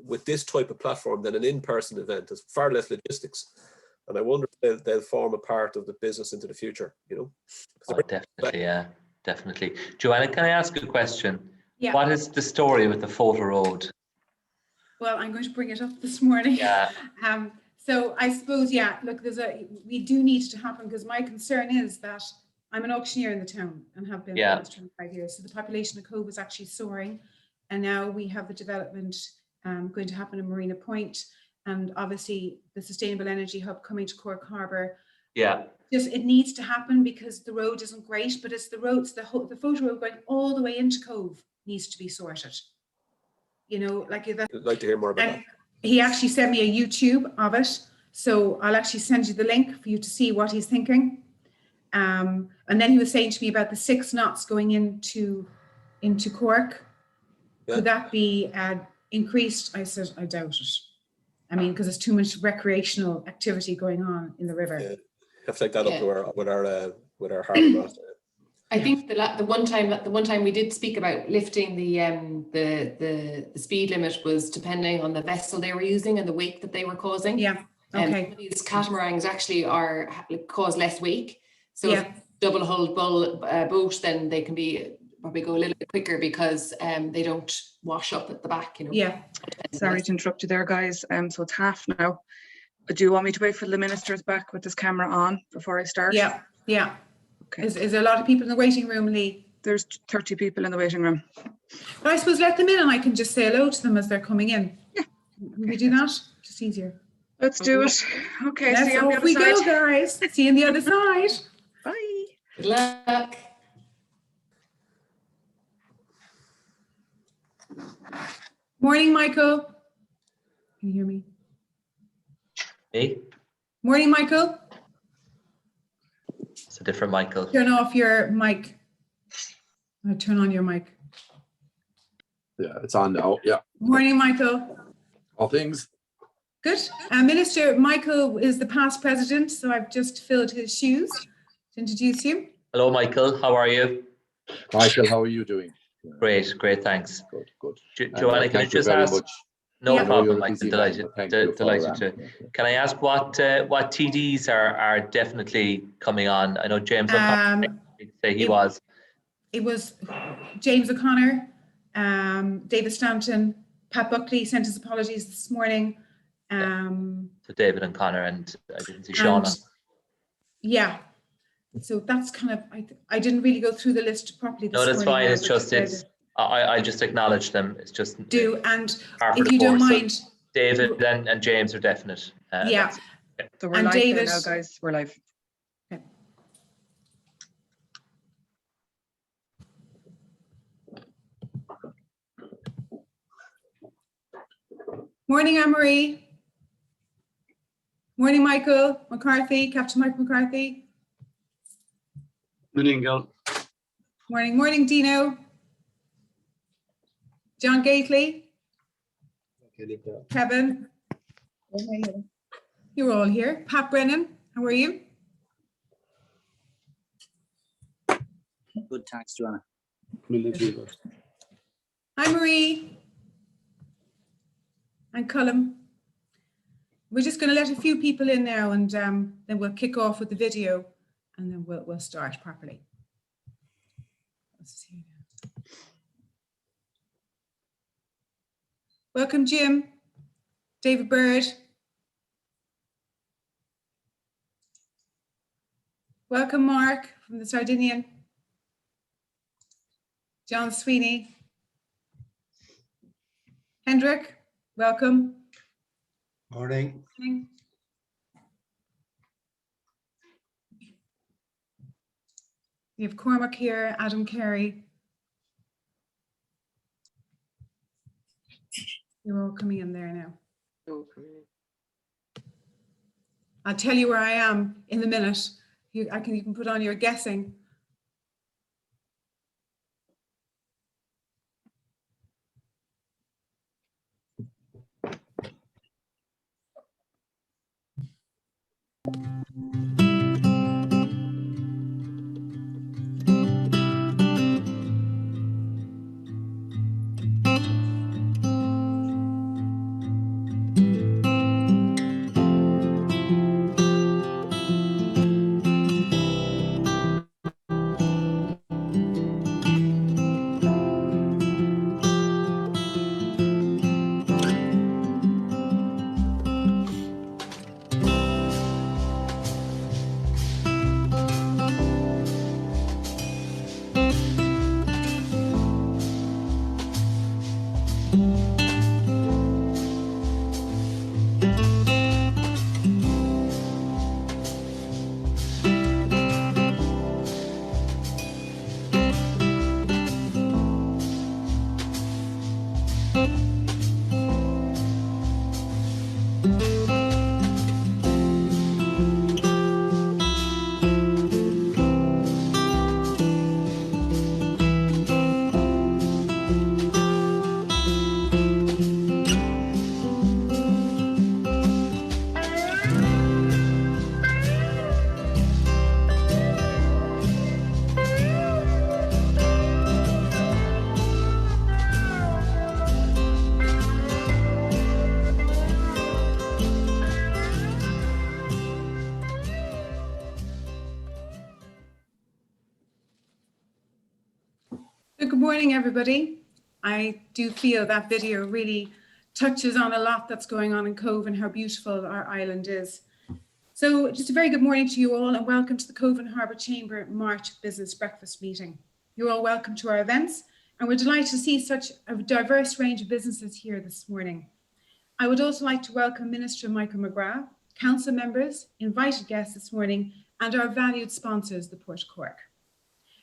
with this type of platform than an in-person event. There's far less logistics, and I wonder if they'll form a part of the business into the future. Oh, definitely, yeah, definitely. Joanna, can I ask a question? Yeah. What is the story with the photo road? Well, I'm going to bring it up this morning. Yeah. So I suppose, yeah, look, we do need it to happen, because my concern is that I'm an auctioneer in the town and have been for the last 25 years. So the population of Cove is actually soaring. And now we have the development going to happen in Marina Point, and obviously the sustainable energy hub coming to Cork Harbour. Yeah. It needs to happen, because the road isn't great, but it's the roads, the photo road going all the way into Cove needs to be sorted. I'd like to hear more about that. He actually sent me a YouTube of it, so I'll actually send you the link for you to see what he's thinking. And then he was saying to me about the 6 knots going into Cork. Yeah. Could that be increased? I said, I doubt it. I mean, because there's too much recreational activity going on in the river. Yeah. Have to take that up with our harbour master. I think the one time we did speak about lifting the speed limit was depending on the vessel they were using and the wake that they were causing. Yeah. Okay. These catamarans actually cause less wake. So if double hulled boat, then they can probably go a little bit quicker, because they don't wash up at the back. Yeah. Sorry to interrupt you there, guys. So it's half now. Do you want me to wait for the ministers back with this camera on before I start? Yeah. Yeah. Okay. Is there a lot of people in the waiting room, Lee? There's 30 people in the waiting room. But I suppose let them in and I can just say hello to them as they're coming in. Yeah. Will we do that? Just easier. Let's do it. Okay, see you on the other side. We go, guys. See you on the other side. Bye. Good luck. Morning, Michael. Can you hear me? Hey. Morning, Michael. It's a different Michael. Turn off your mic. Turn on your mic. Yeah, it's on now. Yeah. Morning, Michael. All things. Good. Minister Michael is the past president, so I've just filled his shoes to introduce you. Hello, Michael. How are you? Michael, how are you doing? Great, thanks. Good. Joanna, can I just ask? Much. No Yeah. problem, Michael. Delighted Delighted to. Can I ask what TDs are definitely coming on? I know James O'Connor say he was. It was James O'Connor, David Stanton, Pat Buckley sent his apologies this morning. So David and Connor, and I didn't see Shauna. Yeah. So that's kind of, I didn't really go through the list properly this morning. No, that's fine. It's just, I just acknowledge them. It's just. And if you don't mind. So David and James are definite. Yeah. So we're live David, now, guys. We're live. Okay. Morning, Anne-Marie. Morning, Michael McCarthy, Captain Mike McCarthy. Morning, girl. Morning, Dino. John Gately. Kevin. You're all here. Pat Brennan, how are you? Good, thanks, Joanna. Hi, Marie. And Cullum. We're just going to let a few people in now, and then we'll kick off with the video, and then we'll start properly. Let's see. Welcome, Jim. David Bird. Welcome, Mark from the Sardinian. John Sweeney. Hendrik, welcome. Morning. We have Cormac here, Adam Carey. You're all coming in there now. I'll tell you where I am in a minute. You can put on your guessing. morning, everybody. I do feel that video really touches on a lot that's going on in Cove and how beautiful our island is. So just a very good morning to you all and welcome to the Cove and Harbour Chamber March Business Breakfast Meeting. You're all welcome to our events and we're delighted to see such a diverse range of businesses here this morning. I would also like to welcome Minister Michael McGrath, council members, invited guests this morning, and our valued sponsors, the Port of Cork.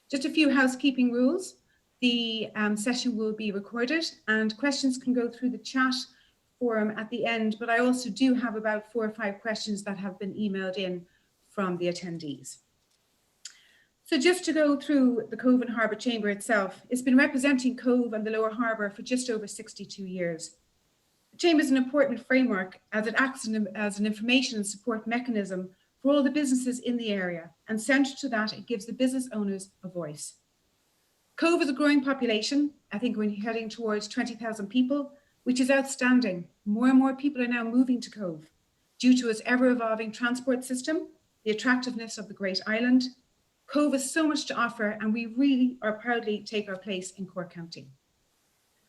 Just a few housekeeping rules. The session will be recorded and questions can go through the chat forum at the end, but I also do have about 4 or 5 questions that have been emailed in from the attendees. So just to go through the Cove and Harbour Chamber itself, it's been representing Cove and the Lower Harbour for just over 62 years. The Chamber is an important framework as it acts as an information and support mechanism for all the businesses in the area, and central to that, it gives the business owners a voice. Cove is a growing population. I think we're heading towards 20,000 people, which is outstanding. More and more people are now moving to Cove due to its ever-evolving transport system, the attractiveness of the Great Island. Cove has so much to offer and we really are proudly take our place in Cork County.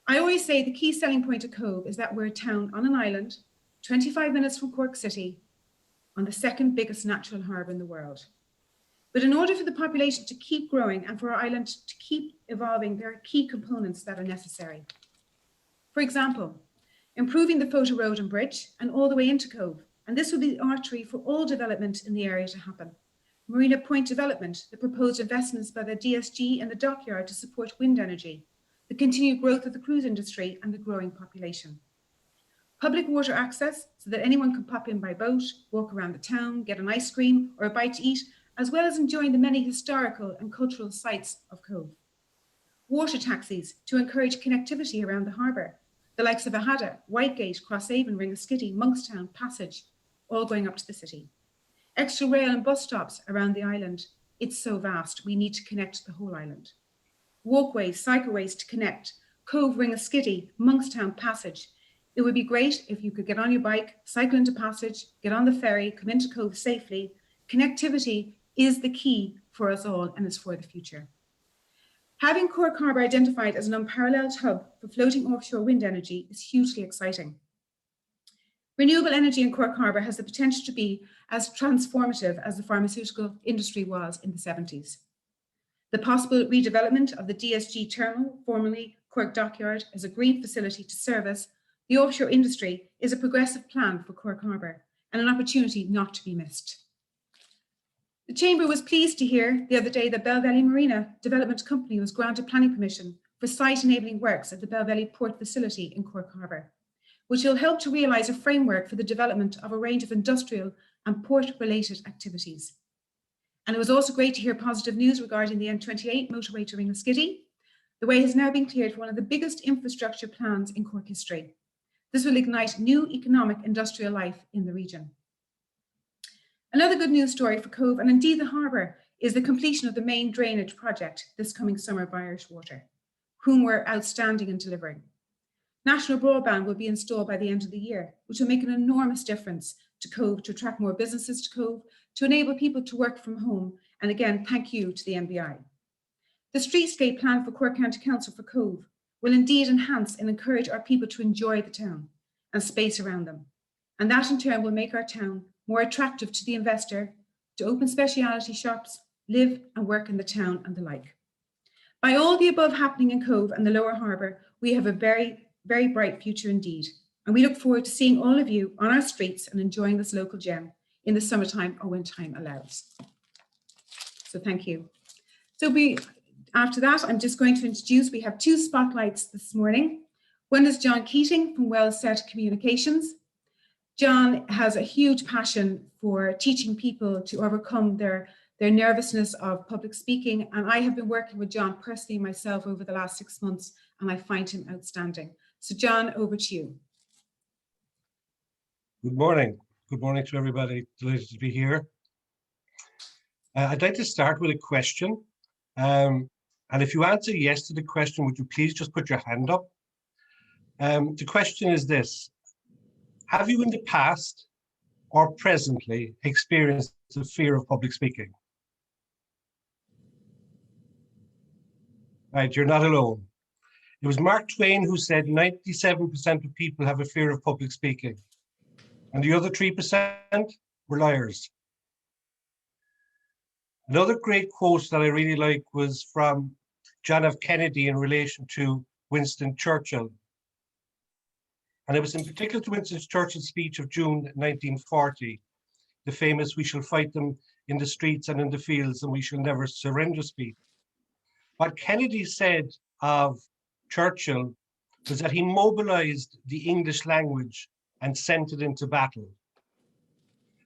I always say the key selling point of Cove is that we're a town on an island, 25 minutes from Cork City, on the second biggest natural harbour in the world. But in order for the population to keep growing and for our island to keep evolving, there are key components that are necessary. For example, improving the Photo Road and Bridge and all the way into Cove. And this will be the artery for all development in the area to happen. Marina Point development, the proposed investments by the DSG and the dockyard to support wind energy, the continued growth of the cruise industry and the growing population. Public water access so that anyone can pop in by boat, walk around the town, get an ice cream or a bite to eat, as well as enjoying the many historical and cultural sites of Cove. Water taxis to encourage connectivity around the harbour, the likes of Ahada, Whitegate, Crosshaven, Ringaskiddy, Monkstown, Passage, all going up to the city. Extra rail and bus stops around the island. It's so vast, we need to connect the whole island. Walkways, cycleways to connect, Cove, Ringaskiddy, Monkstown, Passage. It would be great if you could get on your bike, cycle into Passage, get on the ferry, come into Cove safely. Connectivity is the key for us all and is for the future. Having Cork Harbour identified as an unparalleled hub for floating offshore wind energy is hugely exciting. Renewable energy in Cork Harbour has the potential to be as transformative as the pharmaceutical industry was in the 70s. The possible redevelopment of the DSG terminal, formerly Cork Dockyard, as a green facility to service the offshore industry is a progressive plan for Cork Harbour and an opportunity not to be missed. The Chamber was pleased to hear the other day that Bell Valley Marina Development Company was granted planning permission for site enabling works at the Bell Valley Port facility in Cork Harbour, which will help to realise a framework for the development of a range of industrial and port-related activities. And it was also great to hear positive news regarding the M28 motorway to Ringaskiddy. The way has now been cleared for one of the biggest infrastructure plans in Cork history. This will ignite new economic industrial life in the region. Another good news story for Cove and indeed the harbour is the completion of the main drainage project this coming summer by Irish Water, whom we're outstanding in delivering. National broadband will be installed by the end of the year, which will make an enormous difference to Cove, to attract more businesses to Cove, to enable people to work from home. And again, thank you to the NBI. The streetscape plan for Cork County Council for Cove will indeed enhance and encourage our people to enjoy the town and space around them. And that in turn will make our town more attractive to the investor, to open speciality shops, live and work in the town and the like. By all the above happening in Cove and the Lower Harbour, we have a very, very bright future indeed. And we look forward to seeing all of you on our streets and enjoying this local gem in the summertime or when time allows. So thank you. So after that, I'm just going to introduce, we have 2 spotlights this morning. One is John Keating from WellSet Communications. John has a huge passion for teaching people to overcome their nervousness of public speaking. And I have been working with John personally myself over the last 6 months, and I find him outstanding. So John, over to you. Good morning. Good morning to everybody. Delighted to be here. I'd like to start with a question. And if you answer yes to the question, would you please just put your hand up? The question is this: have you in the past or presently experienced the fear of public speaking? Right, you're not alone. It was Mark Twain who said 97% of people have a fear of public speaking, and the other 3% were liars. Another great quote that I really like was from John F. Kennedy in relation to Winston Churchill. And it was in particular to Winston Churchill's speech of June 1940, the famous "We shall fight them in the streets and in the fields, and we shall never surrender" speech. What Kennedy said of Churchill was that he mobilized the English language and sent it into battle.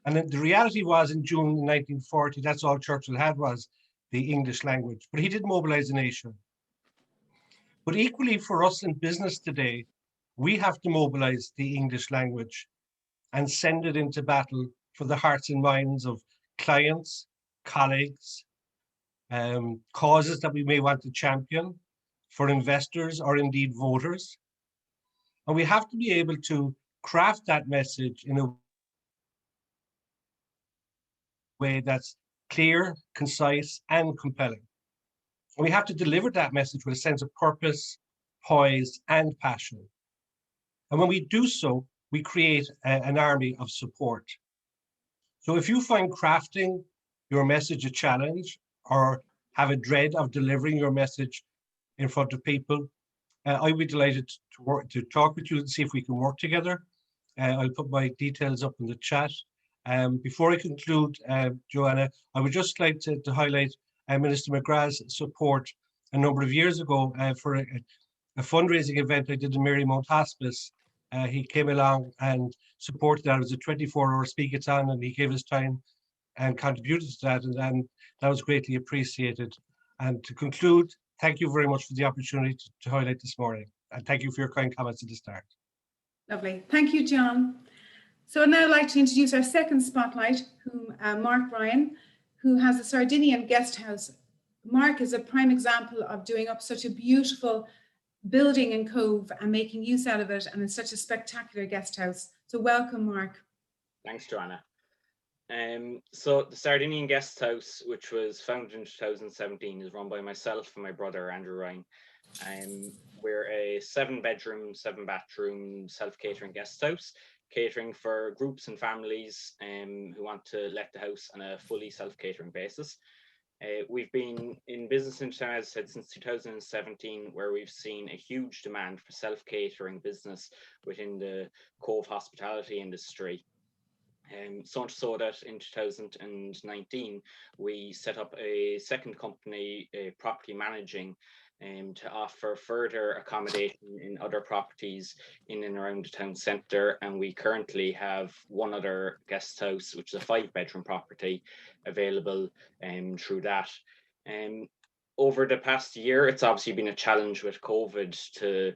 And then the reality was, in June 1940, that's all Churchill had was the English language, but he did mobilize the nation. But equally for us in business today, we have to mobilize the English language and send it into battle for the hearts and minds of clients, colleagues, causes that we may want to champion, for investors or indeed voters. And we have to be able to craft that message in a way that's clear, concise, and compelling. And we have to deliver that message with a sense of purpose, poise, and passion. And when we do so, we create an army of support. So if you find crafting your message a challenge or have a dread of delivering your message in front of people, I'd be delighted to talk with you and see if we can work together. I'll put my details up in the chat. Before I conclude, Joanna, I would just like to highlight Minister McGrath's support a number of years ago for a fundraising event I did in Marymount Hospice. He came along and supported that. It was a 24-hour speakathon, and he gave his time and contributed to that, and that was greatly appreciated. And to conclude, thank you very much for the opportunity to highlight this morning, and thank you for your kind comments at the start. Lovely. Thank you, John. So I'd now like to introduce our second spotlight, Mark Ryan, who has a Sardinian guest house. Mark is a prime example of doing up such a beautiful building in Cove and making use out of it, and it's such a spectacular guest house. So welcome, Mark. Thanks, Joanna. So the Sardinian Guest House, which was founded in 2017, is run by myself and my brother, Andrew Ryan. We're a 7-bedroom, 7-bathroom self-catering guest house, catering for groups and families who want to let the house on a fully self-catering basis. We've been in business in town, as I said, since 2017, where we've seen a huge demand for self-catering business within the Cove hospitality industry. So much so that in 2019, we set up a second company, property managing, to offer further accommodation in other properties in and around the town centre. And we currently have one other guest house, which is a 5-bedroom property, available through that. Over the past year, it's obviously been a challenge with COVID to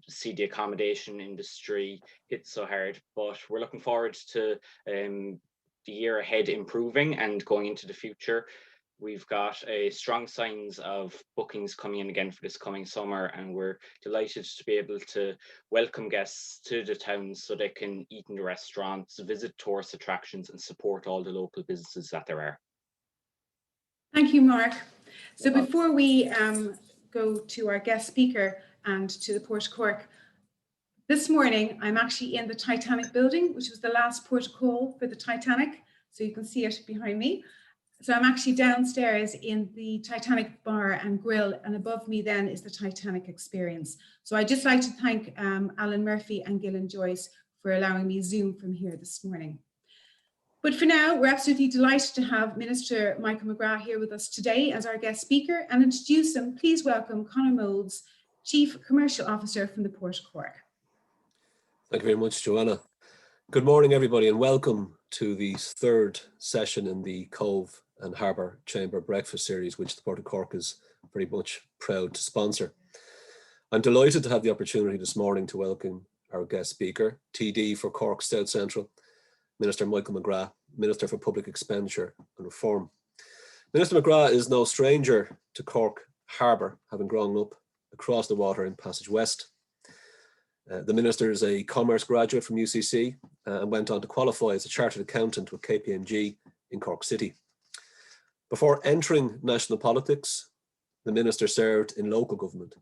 see the accommodation industry hit so hard, but we're looking forward to the year ahead improving and going into the future. We've got strong signs of bookings coming in again for this coming summer, and we're delighted to be able to welcome guests to the town so they can eat in the restaurants, visit tourist attractions, and support all the local businesses that there are. Thank you, Mark. So before we go to our guest speaker and to the Port of Cork, this morning I'm actually in the Titanic building, which was the last port of call for the Titanic. So you can see it behind me. So I'm actually downstairs in the Titanic bar and grill, and above me then is the Titanic experience. So I'd just like to thank Alan Murphy and Gillian Joyce for allowing me Zoom from here this morning. But for now, we're absolutely delighted to have Minister Michael McGrath here with us today as our guest speaker, and introduce him. Please welcome Conor Moulds, Chief Commercial Officer from the Port of Cork. Thank you very much, Joanna. Good morning, everybody, and welcome to the third session in the Cove and Harbour Chamber Breakfast Series, which the Port of Cork is very much proud to sponsor. I'm delighted to have the opportunity this morning to welcome our guest speaker, TD for Cork South Central, Minister Michael McGrath, Minister for Public Expenditure and Reform. Minister McGrath is no stranger to Cork Harbour, having grown up across the water in Passage West. The Minister is a commerce graduate from UCC and went on to qualify as a chartered accountant with KPMG in Cork City. Before entering national politics, the Minister served in local government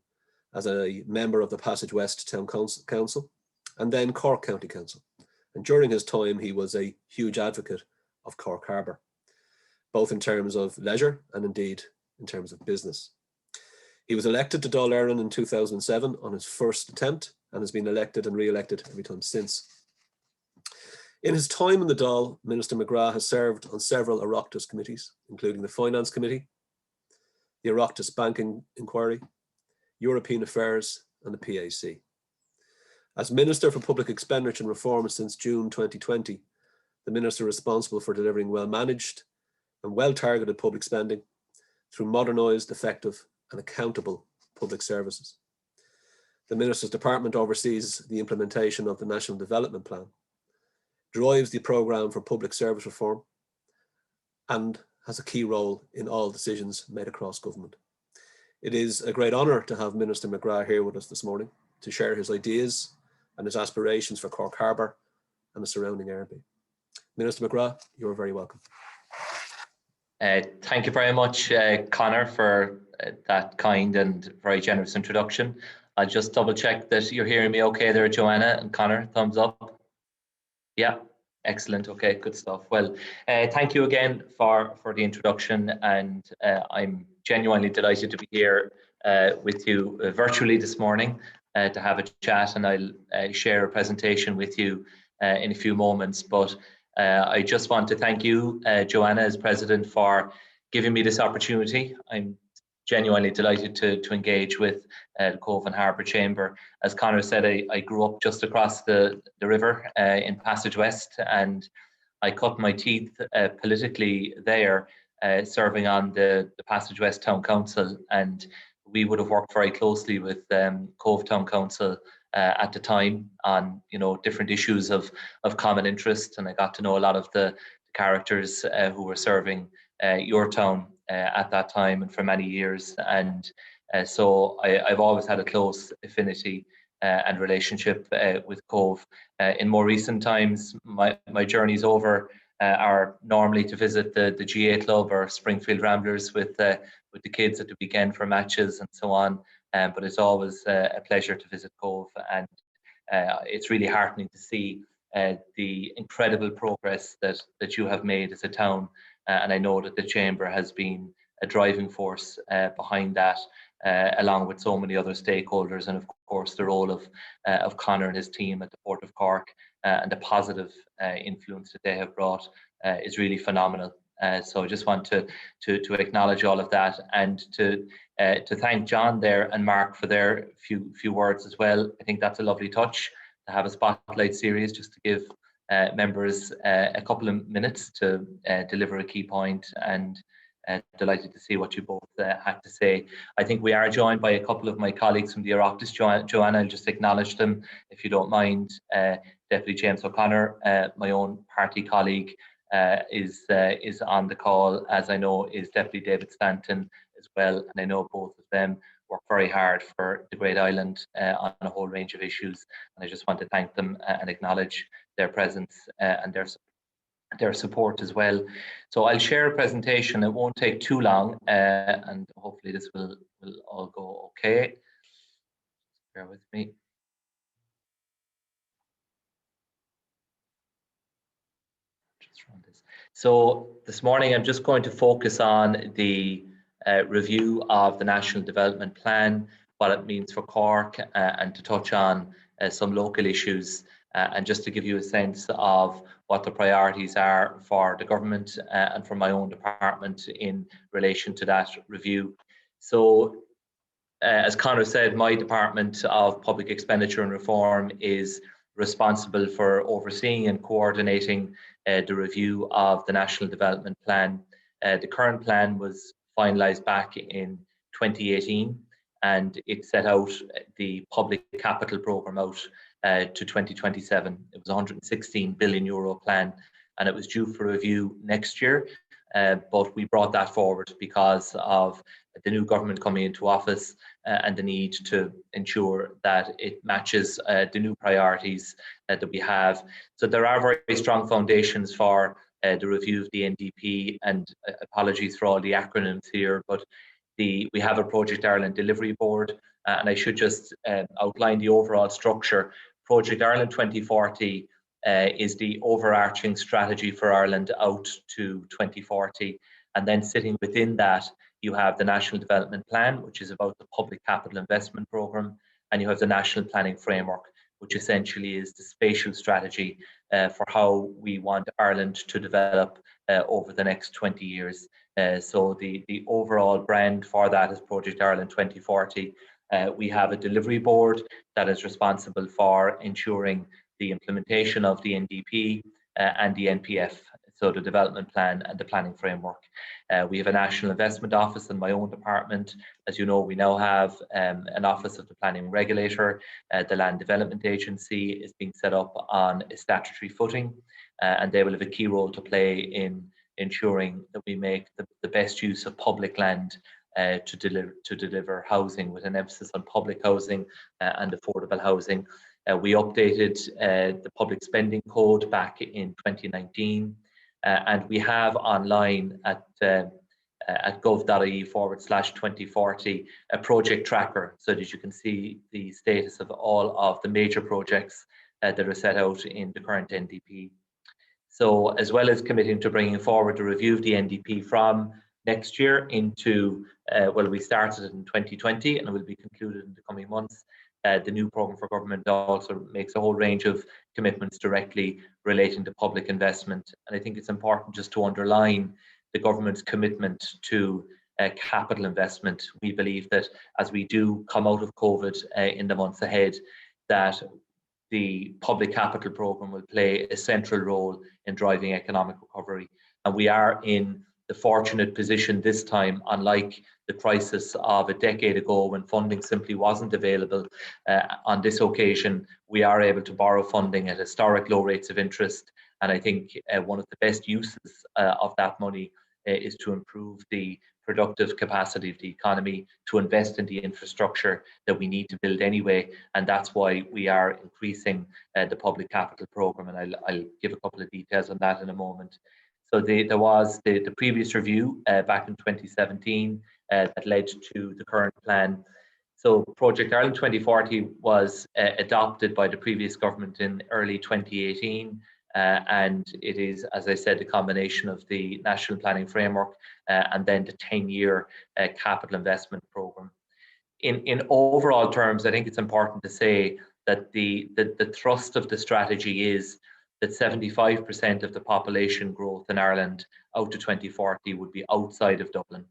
as a member of the Passage West Town Council and then Cork County Council. And during his time, he was a huge advocate of Cork Harbour, both in terms of leisure and indeed in terms of business. He was elected to Dáil Éireann in 2007 on his first attempt and has been elected and re-elected every time since. In his time in the Dáil, Minister McGrath has served on several Oireachtas committees, including the Finance Committee, the Oireachtas Banking Inquiry, European Affairs and the PAC. As Minister for Public Expenditure and Reform since June 2020, the Minister is responsible for delivering well-managed and well-targeted public spending through modernised, effective and accountable public services. The Minister's Department oversees the implementation of the National Development Plan, drives the programme for public service reform and has a key role in all decisions made across government. It is a great honour to have Minister McGrath here with us this morning to share his ideas and his aspirations for Cork Harbour and the surrounding area. Minister McGrath, you are very welcome. Thank you very much, Conor, for that kind and very generous introduction. I'll just double check that you're hearing me okay there, Joanna and Conor. Thumbs up. Yeah, excellent. Okay, good stuff. Well, thank you again for the introduction, and I'm genuinely delighted to be here with you virtually this morning to have a chat, and I'll share a presentation with you in a few moments. But I just want to thank you, Joanna, as President, for giving me this opportunity. I'm genuinely delighted to engage with the Cobh and Harbour Chamber. As Conor said, I grew up just across the river in Passage West, and I cut my teeth politically there, serving on the Passage West Town Council, and we would have worked very closely with Cobh Town Council at the time on different issues of common interest, and I got to know a lot of the characters who were serving your town at that time and for many years, and so I've always had a close affinity and relationship with Cobh. In more recent times, my journeys over are normally to visit the GA Club or Springfield Ramblers with the kids at the weekend for matches and so on. But it's always a pleasure to visit Cobh, and it's really heartening to see the incredible progress that you have made as a town, and I know that the Chamber has been a driving force behind that, along with so many other stakeholders, and of course the role of Conor and his team at the Port of Cork and the positive influence that they have brought is really phenomenal. So I just want to acknowledge all of that, and to thank John there and Mark for their few words as well. I think that's a lovely touch to have a spotlight series just to give members a couple of minutes to deliver a key point, and delighted to see what you both had to say. I think we are joined by a couple of my colleagues from the Oireachtas. Joanna, I'll just acknowledge them if you don't mind. Deputy James O'Connor, my own party colleague, is on the call, as I know is Deputy David Stanton as well, and I know both of them work very hard for the Great Island on a whole range of issues, and I just want to thank them and acknowledge their presence and their support as well. So I'll share a presentation. It won't take too long, and hopefully this will all go okay. Bear with me. So this morning I'm just going to focus on the review of the National Development Plan, what it means for Cork, and to touch on some local issues, and just to give you a sense of what the priorities are for the government and for my own department in relation to that review. So as Conor said, my Department of Public Expenditure and Reform is responsible for overseeing and coordinating the review of the National Development Plan. The current plan was finalised back in 2018, and it set out the public capital programme out to 2027. It was a €116 billion plan, and it was due for review next year, but we brought that forward because of the new government coming into office and the need to ensure that it matches the new priorities that we have. So there are very strong foundations for the review of the NDP, and apologies for all the acronyms here, but we have a Project Ireland Delivery Board, and I should just outline the overall structure. Project Ireland 2040 is the overarching strategy for Ireland out to 2040. And then sitting within that, you have the National Development Plan, which is about the public capital investment programme, and you have the National Planning Framework, which essentially is the spatial strategy for how we want Ireland to develop over the next 20 years. So the overall brand for that is Project Ireland 2040. We have a delivery board that is responsible for ensuring the implementation of the NDP and the NPF, so the development plan and the planning framework. We have a National Investment Office in my own department. As you know, we now have an Office of the Planning Regulator. The Land Development Agency is being set up on a statutory footing, and they will have a key role to play in ensuring that we make the best use of public land to deliver housing, with an emphasis on public housing and affordable housing. We updated the public spending code back in 2019, and we have online at gov.ie/2040 a project tracker, so that you can see the status of all of the major projects that are set out in the current NDP. So as well as committing to bringing forward the review of the NDP from next year into, well, we started it in 2020 and it will be concluded in the coming months. The new programme for government also makes a whole range of commitments directly relating to public investment. And I think it's important just to underline the government's commitment to capital investment. We believe that as we do come out of COVID in the months ahead, that the public capital programme will play a central role in driving economic recovery. And we are in the fortunate position this time, unlike the crisis of a decade ago when funding simply wasn't available. On this occasion, we are able to borrow funding at historic low rates of interest. And I think one of the best uses of that money is to improve the productive capacity of the economy, to invest in the infrastructure that we need to build anyway. And that's why we are increasing the public capital programme. And I'll give a couple of details on that in a moment. So there was the previous review back in 2017 that led to the current plan. So Project Ireland 2040 was adopted by the previous government in early 2018. And it is, as I said, a combination of the National Planning Framework and then the 10-year capital investment programme. In overall terms, I think it's important to say that the thrust of the strategy is that 75% of the population growth in Ireland out to 2040 would be outside of Dublin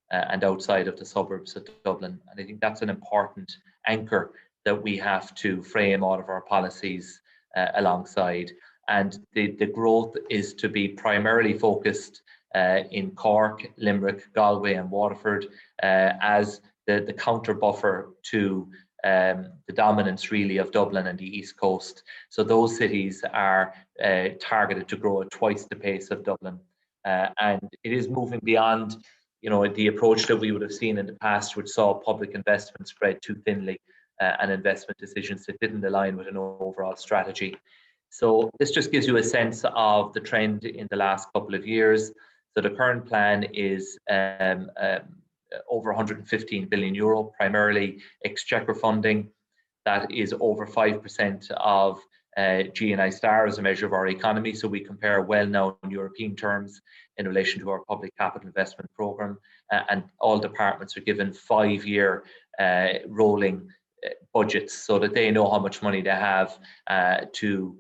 and outside of the suburbs of Dublin. And I think that's an important anchor that we have to frame all of our policies alongside. And the growth is to be primarily focused in Cork, Limerick, Galway and Waterford as the counter buffer to the dominance really of Dublin and the East Coast. So those cities are targeted to grow at twice the pace of Dublin. And it is moving beyond, you know, the approach that we would have seen in the past, which saw public investment spread too thinly and investment decisions that didn't align with an overall strategy. So this just gives you a sense of the trend in the last couple of years. So the current plan is over 115 billion euro, primarily exchequer funding. That is over 5% of GNI star as a measure of our economy. So we compare well now in European terms in relation to our public capital investment programme. And all departments are given 5-year rolling budgets so that they know how much money they have to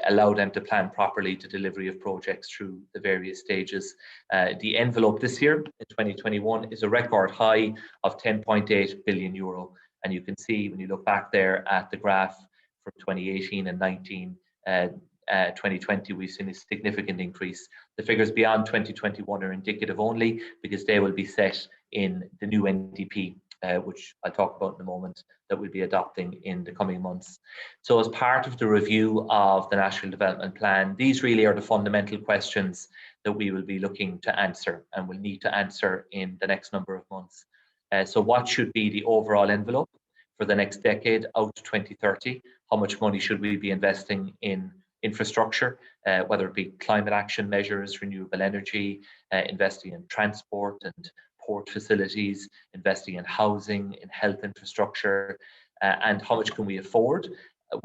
allow them to plan properly to delivery of projects through the various stages. The envelope this year in 2021 is a record high of 10.8 billion euro. And you can see when you look back there at the graph from 2018 and 19, 2020, we've seen a significant increase. The figures beyond 2021 are indicative only because they will be set in the new NDP, which I'll talk about in a moment, that we'll be adopting in the coming months. So as part of the review of the National Development Plan, these really are the fundamental questions that we will be looking to answer and will need to answer in the next number of months. So what should be the overall envelope for the next decade out to 2030? How much money should we be investing in infrastructure, whether it be climate action measures, renewable energy, investing in transport and port facilities, investing in housing, in health infrastructure, and how much can we afford?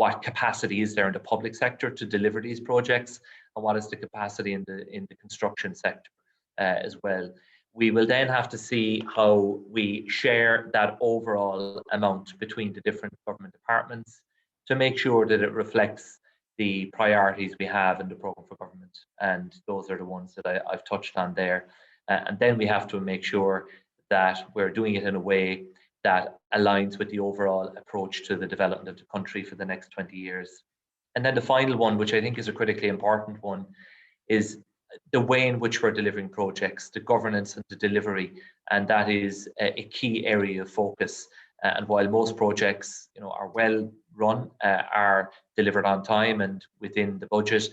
What capacity is there in the public sector to deliver these projects, and what is the capacity in the construction sector as well. We will then have to see how we share that overall amount between the different government departments to make sure that it reflects the priorities we have in the programme for government. And those are the ones that I've touched on there. And then we have to make sure that we're doing it in a way that aligns with the overall approach to the development of the country for the next 20 years. And then the final one, which I think is a critically important one, is the way in which we're delivering projects, the governance and the delivery, and that is a key area of focus. And while most projects, are well run, are delivered on time and within the budget,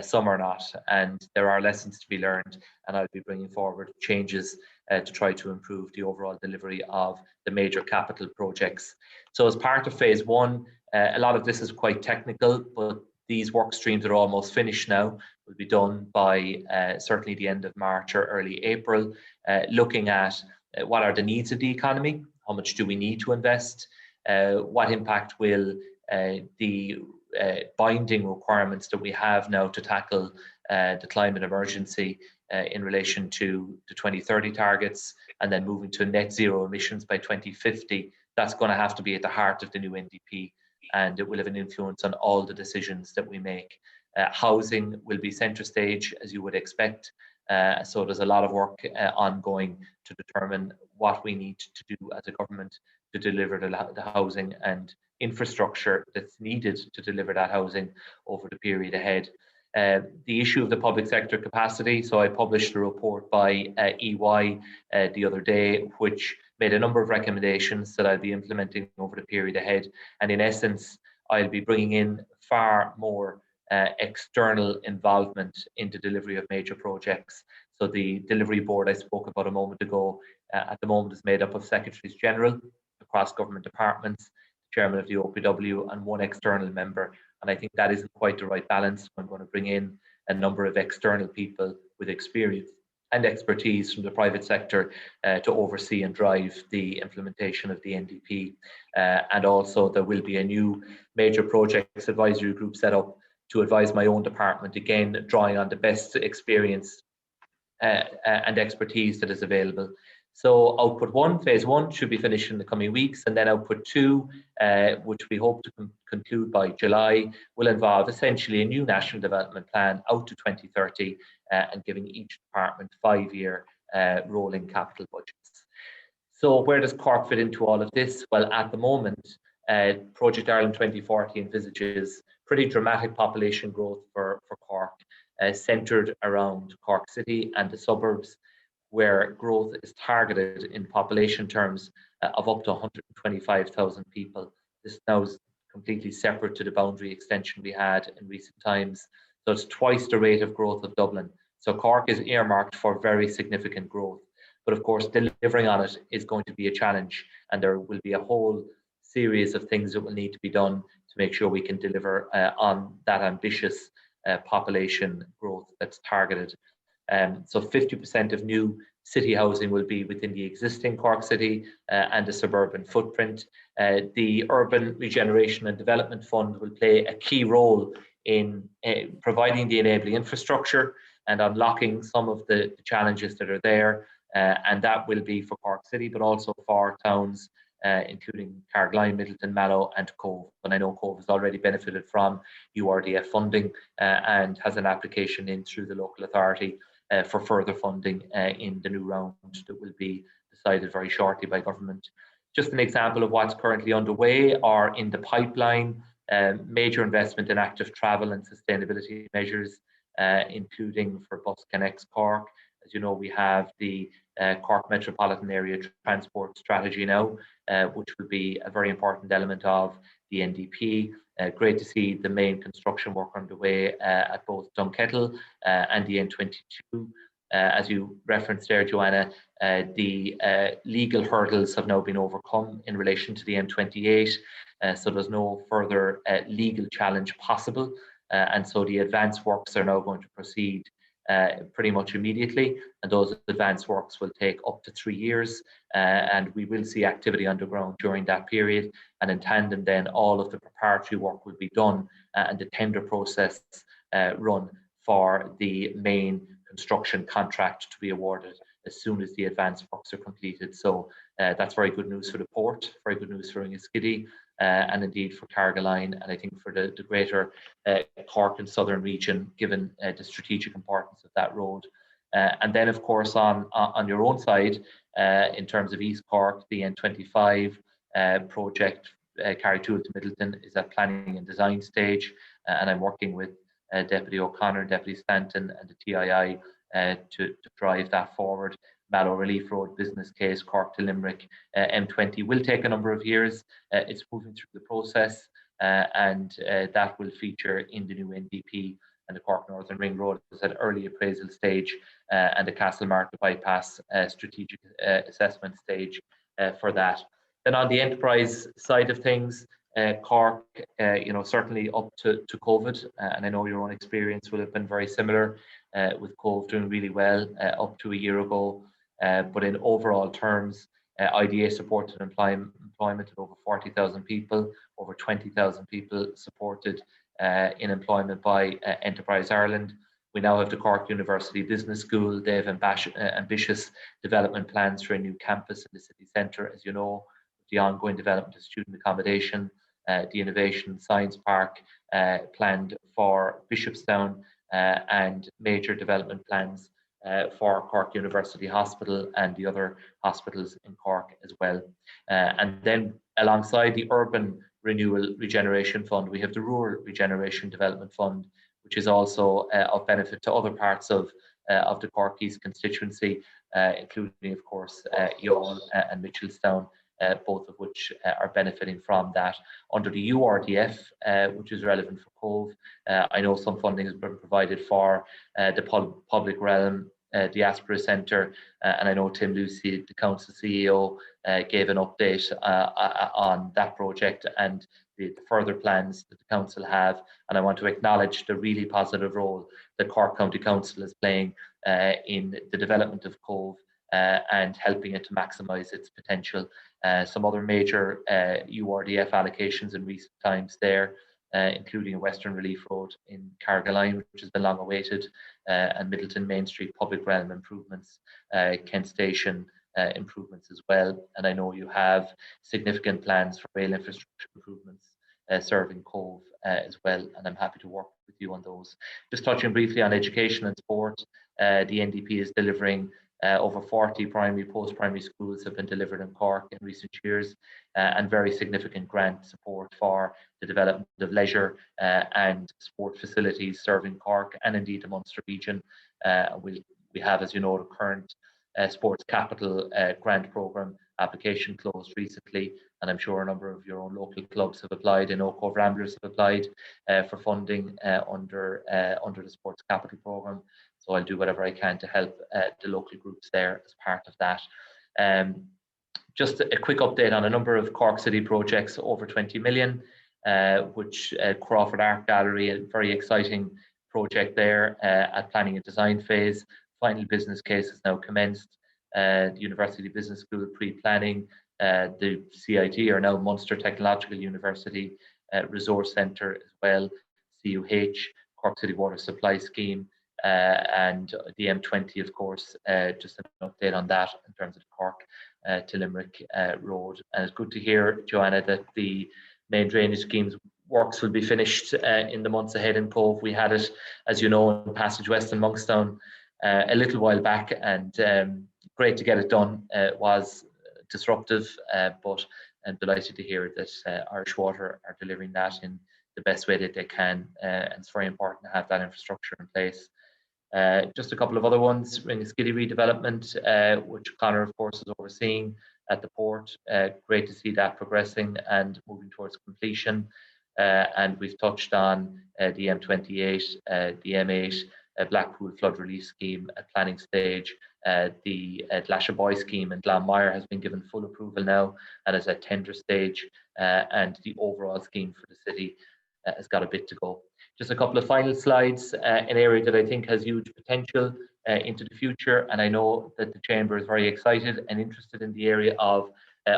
some are not, and there are lessons to be learned. And I'll be bringing forward changes to try to improve the overall delivery of the major capital projects. So as part of phase one, a lot of this is quite technical, but these work streams are almost finished now. Will be done by certainly the end of March or early April, looking at what are the needs of the economy, how much do we need to invest, what impact will the binding requirements that we have now to tackle the climate emergency in relation to the 2030 targets, and then moving to net zero emissions by 2050. That's going to have to be at the heart of the new NDP, and it will have an influence on all the decisions that we make. Housing will be centre stage, as you would expect. So there's a lot of work ongoing to determine what we need to do as a government to deliver the housing and infrastructure that's needed to deliver that housing over the period ahead. The issue of the public sector capacity. So I published a report by EY the other day, which made a number of recommendations that I'll be implementing over the period ahead. And in essence, I'll be bringing in far more external involvement in the delivery of major projects. So the delivery board I spoke about a moment ago, at the moment is made up of secretaries general across government departments, chairman of the OPW, and one external member. And I think that isn't quite the right balance. I'm going to bring in a number of external people with experience and expertise from the private sector to oversee and drive the implementation of the NDP. And also there will be a new major projects advisory group set up to advise my own department, again, drawing on the best experience and expertise that is available. So output one, phase one, should be finished in the coming weeks, and then output two, which we hope to conclude by July, will involve essentially a new national development plan out to 2030 and giving each department 5-year rolling capital budgets. So where does Cork fit into all of this? Well, at the moment, Project Ireland 2040 envisages pretty dramatic population growth for Cork, centred around Cork City and the suburbs, where growth is targeted in population terms of up to 125,000 people. This now is completely separate to the boundary extension we had in recent times. So it's twice the rate of growth of Dublin. So Cork is earmarked for very significant growth. But of course, delivering on it is going to be a challenge, and there will be a whole series of things that will need to be done to make sure we can deliver on that ambitious population growth that's targeted. So 50% of new city housing will be within the existing Cork City and the suburban footprint. The Urban Regeneration and Development Fund will play a key role in providing the enabling infrastructure and unlocking some of the challenges that are there. And that will be for Cork City, but also for towns, including Carrickline, Middleton, Mallow and Cove. And I know Cove has already benefited from URDF funding and has an application in through the local authority for further funding in the new round that will be decided very shortly by government. Just an example of what's currently underway or in the pipeline, major investment in active travel and sustainability measures, including for Bus Connects Cork. As you know, we have the Cork Metropolitan Area Transport Strategy now, which will be a very important element of the NDP. Great to see the main construction work underway at both Dunkettle and the N22. As you referenced there, Joanna, the legal hurdles have now been overcome in relation to the M28, so there's no further legal challenge possible, and so the advanced works are now going to proceed pretty much immediately, and those advanced works will take up to 3 years, and we will see activity underground during that period. And in tandem then, all of the preparatory work will be done, and the tender process run for the main construction contract to be awarded as soon as the advanced works are completed. So that's very good news for the port, very good news for Inniskiddy, and indeed for Carrigaline, and I think for the greater Cork and southern region, given the strategic importance of that road. And then, of course, on your own side, in terms of East Cork, the N25 project, Carrigtwohill to Middleton, is at planning and design stage, and I'm working with Deputy O'Connor, Deputy Stanton, and the TII to drive that forward. Mallow Relief Road business case, Cork to Limerick, M20 will take a number of years. It's moving through the process, and that will feature in the new NDP, and the Cork Northern Ring Road is at early appraisal stage, and the Castlemarket bypass strategic assessment stage for that. Then on the enterprise side of things, Cork, certainly up to COVID, and I know your own experience will have been very similar, with Cove doing really well up to a year ago. But in overall terms, IDA supported employment of over 40,000 people, over 20,000 people supported in employment by Enterprise Ireland. We now have the Cork University Business School. They have ambitious development plans for a new campus in the city centre, as you know, the ongoing development of student accommodation, the Innovation Science Park planned for Bishopstown, and major development plans for Cork University Hospital and the other hospitals in Cork as well. And then alongside the Urban Renewal Regeneration Fund, we have the Rural Regeneration Development Fund, which is also of benefit to other parts of the Cork East constituency, including, of course, Youghal and Mitchelstown, both of which are benefiting from that. Under the URDF, which is relevant for Cove, I know some funding has been provided for the public realm, Diaspora Centre, and I know Tim Lucy, the Council CEO, gave an update on that project and the further plans that the Council have. And I want to acknowledge the really positive role that Cork County Council is playing in the development of Cove and helping it to maximise its potential. Some other major URDF allocations in recent times there, including a Western Relief Road in Carrigaline, which has been long awaited, and Middleton Main Street public realm improvements, Kent Station improvements as well. And I know you have significant plans for rail infrastructure improvements serving Cove as well, and I'm happy to work with you on those. Just touching briefly on education and sport, the NDP is delivering over 40 primary, post-primary schools have been delivered in Cork in recent years, and very significant grant support for the development of leisure and sport facilities serving Cork and indeed the Munster region. We have, as you know, the current Sports Capital grant programme application closed recently, and I'm sure a number of your own local clubs have applied, and Oak Cove Ramblers have applied for funding under the Sports Capital programme. So I'll do whatever I can to help the local groups there as part of that. Just a quick update on a number of Cork City projects over 20 million, which Crawford Art Gallery, a very exciting project there at planning and design phase. Final business case is now commenced. The University Business School pre-planning, the CIT, or now Munster Technological University Resource Centre as well, CUH, Cork City Water Supply Scheme, and the M20, of course, just an update on that in terms of the Cork to Limerick road. And it's good to hear, Joanna, that the main drainage schemes works will be finished in the months ahead in Cove. We had it, as you know, in Passage West and Monkstown a little while back, and great to get it done. It was disruptive, but I'm delighted to hear that Irish Water are delivering that in the best way that they can, and it's very important to have that infrastructure in place. Just a couple of other ones, Inniskiddy redevelopment, which Conor, of course, is overseeing at the port. Great to see that progressing and moving towards completion. And we've touched on the M28, the M8, Blackpool Flood Relief Scheme at planning stage. The Glashaboy scheme in Glanmire has been given full approval now and is at tender stage, and the overall scheme for the city has got a bit to go. Just a couple of final slides, an area that I think has huge potential into the future, and I know that the Chamber is very excited and interested in the area of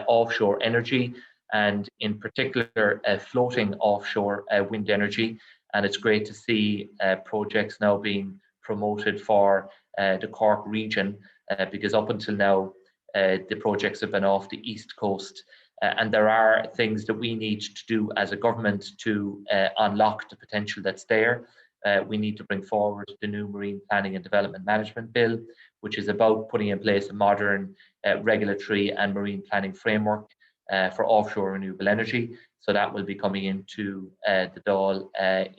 offshore energy, and in particular floating offshore wind energy. And it's great to see projects now being promoted for the Cork region, because up until now the projects have been off the east coast. And there are things that we need to do as a government to unlock the potential that's there. We need to bring forward the new Marine Planning and Development Management Bill, which is about putting in place a modern regulatory and marine planning framework for offshore renewable energy. So that will be coming into the Dáil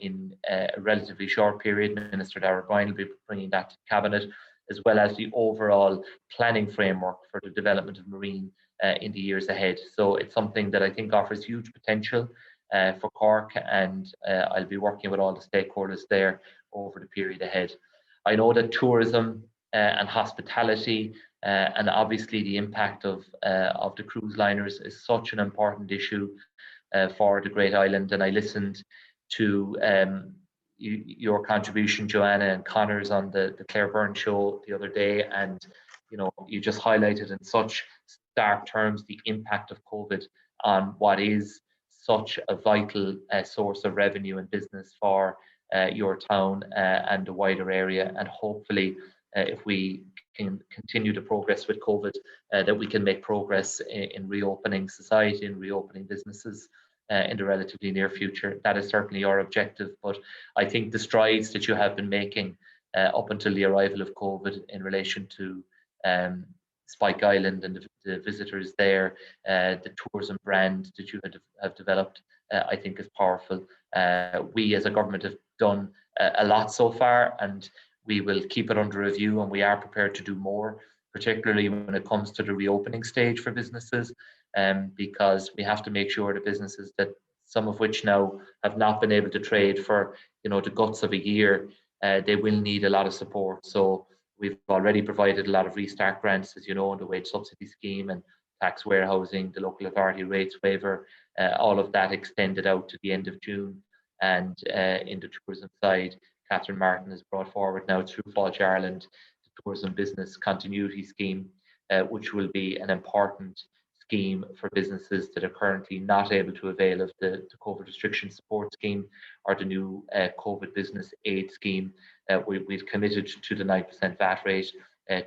in a relatively short period. Minister Darragh O'Brien will be bringing that to Cabinet, as well as the overall planning framework for the development of marine in the years ahead. So it's something that I think offers huge potential for Cork, and I'll be working with all the stakeholders there over the period ahead. I know that tourism and hospitality and obviously the impact of the cruise liners is such an important issue for the Great Island, and I listened to your contribution, Joanna, and Connor's on the Claire Byrne show the other day, and you just highlighted in such stark terms the impact of COVID on what is such a vital source of revenue and business for your town and the wider area. And hopefully, if we can continue to progress with COVID, that we can make progress in reopening society and reopening businesses in the relatively near future. That is certainly our objective. But I think the strides that you have been making up until the arrival of COVID in relation to Spike Island and the visitors there, the tourism brand that you have developed, I think is powerful. We as a government have done a lot so far, and we will keep it under review, and we are prepared to do more, particularly when it comes to the reopening stage for businesses, because we have to make sure the businesses, that some of which now have not been able to trade for the guts of a year, they will need a lot of support. So we've already provided a lot of restart grants, as you know, in the wage subsidy scheme and tax warehousing, the local authority rates waiver, all of that extended out to the end of June. And in the tourism side, Catherine Martin has brought forward now through Fáilte Ireland the Tourism Business Continuity Scheme, which will be an important scheme for businesses that are currently not able to avail of the COVID restriction support scheme or the new COVID business aid scheme. We've committed to the 9% VAT rate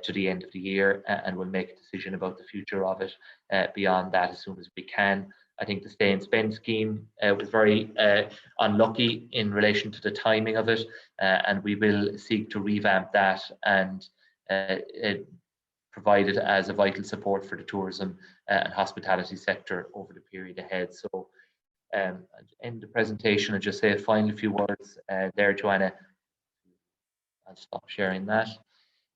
to the end of the year, and we'll make a decision about the future of it beyond that as soon as we can. I think the Stay and Spend scheme was very unlucky in relation to the timing of it, and we will seek to revamp that and provide it as a vital support for the tourism and hospitality sector over the period ahead. So I'll end the presentation and just say a final few words there, Joanna. I'll stop sharing that.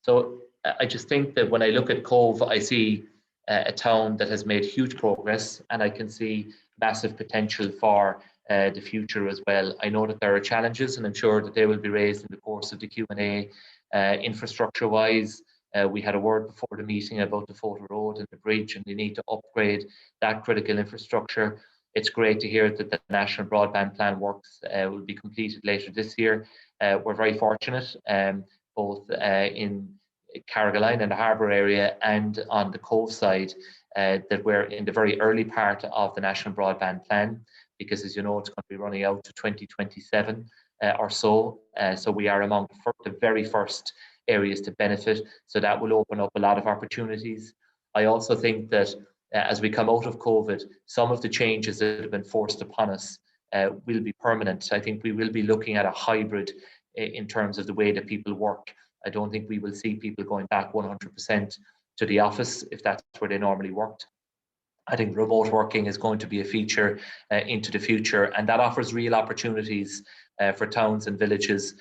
So I just think that when I look at Cove, I see a town that has made huge progress, and I can see massive potential for the future as well. I know that there are challenges, and I'm sure that they will be raised in the course of the Q&A. Infrastructure-wise, we had a word before the meeting about the Photo Road and the bridge, and they need to upgrade that critical infrastructure. It's great to hear that the National Broadband Plan works will be completed later this year. We're very fortunate, both in Carrigaline and the harbour area and on the Cove side, that we're in the very early part of the National Broadband Plan, because as you know, it's going to be running out to 2027 or so. So we are among the very first areas to benefit. So that will open up a lot of opportunities. I also think that as we come out of COVID, some of the changes that have been forced upon us will be permanent. I think we will be looking at a hybrid in terms of the way that people work. I don't think we will see people going back 100% to the office if that's where they normally worked. I think remote working is going to be a feature into the future, and that offers real opportunities for towns and villages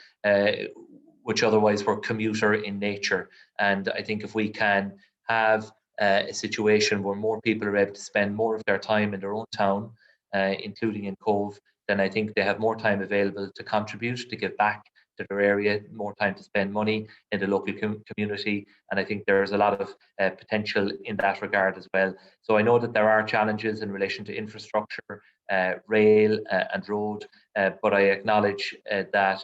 which otherwise were commuter in nature. And I think if we can have a situation where more people are able to spend more of their time in their own town, including in Cove, then I think they have more time available to contribute, to give back to their area, more time to spend money in the local community. And I think there's a lot of potential in that regard as well. So I know that there are challenges in relation to infrastructure rail and road, but I acknowledge that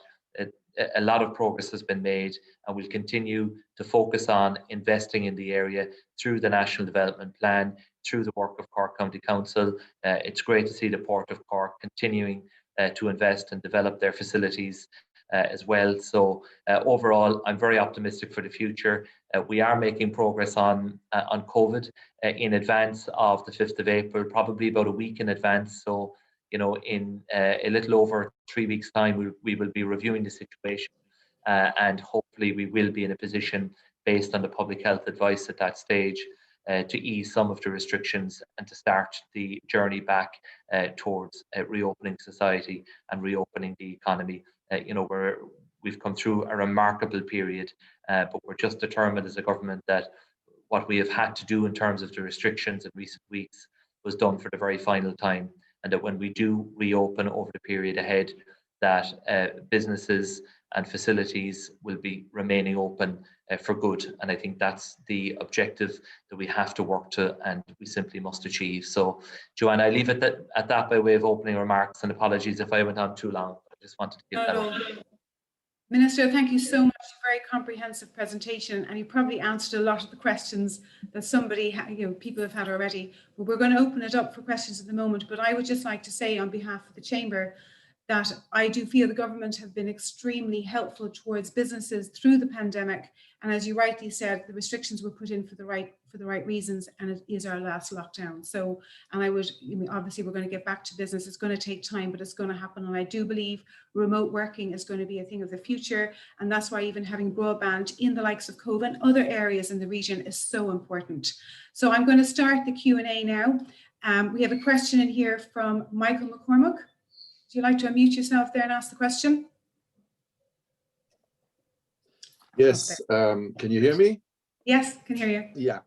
a lot of progress has been made, and we'll continue to focus on investing in the area through the National Development Plan, through the work of Cork County Council. It's great to see the Port of Cork continuing to invest and develop their facilities as well. So overall, I'm very optimistic for the future. We are making progress on COVID in advance of the 5th of April, probably about a week in advance. So, you know, in a little over 3 weeks' time, we will be reviewing the situation, and hopefully we will be in a position, based on the public health advice at that stage, to ease some of the restrictions and to start the journey back towards reopening society and reopening the economy. You know, we've come through a remarkable period, but we're just determined as a government that what we have had to do in terms of the restrictions in recent weeks was done for the very final time, and that when we do reopen over the period ahead, that businesses and facilities will be remaining open for good. And I think that's the objective that we have to work to, and we simply must achieve. So, Joanna, I leave it at that by way of opening remarks, and apologies if I went on too long. I just wanted to give that up. Minister, thank you so much. Very comprehensive presentation, and you probably answered a lot of the questions that people have had already. But we're going to open it up for questions at the moment. But I would just like to say, on behalf of the Chamber, that I do feel the government have been extremely helpful towards businesses through the pandemic. And as you rightly said, the restrictions were put in for the right reasons, and it is our last lockdown. So, and obviously we're going to get back to business. It's going to take time, but it's going to happen. And I do believe remote working is going to be a thing of the future. And that's why even having broadband in the likes of Cove and other areas in the region is so important. So I'm going to start the Q&A now. We have a question in here from Michael McCormick. Would you like to unmute yourself there and ask the question? Yes, can you hear me? Yes, can hear you. Yeah.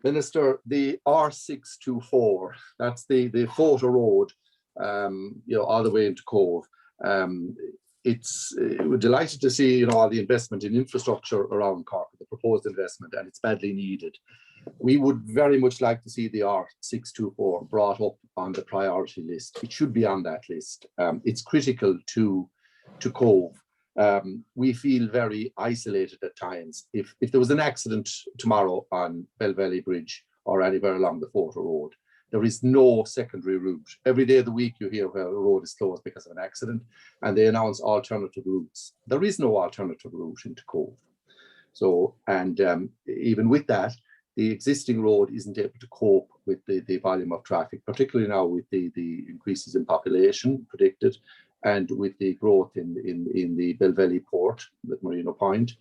Minister, the R624, that's the Port of Road, all the way into Cove. We're delighted to see, all the investment in infrastructure around Cork, the proposed investment, and it's badly needed. We would very much like to see the R624 brought up on the priority list. It should be on that list. It's critical to Cove. We feel very isolated at times. If there was an accident tomorrow on Bell Valley Bridge or anywhere along the Port of Road, there is no secondary route. Every day of the week you hear, well, the road is closed because of an accident, and they announce alternative routes. There is no alternative route into Cove. So, and even with that, the existing road isn't able to cope with the volume of traffic, particularly now with the increases in population predicted, and with the growth in the Bell Valley port with Marino Point,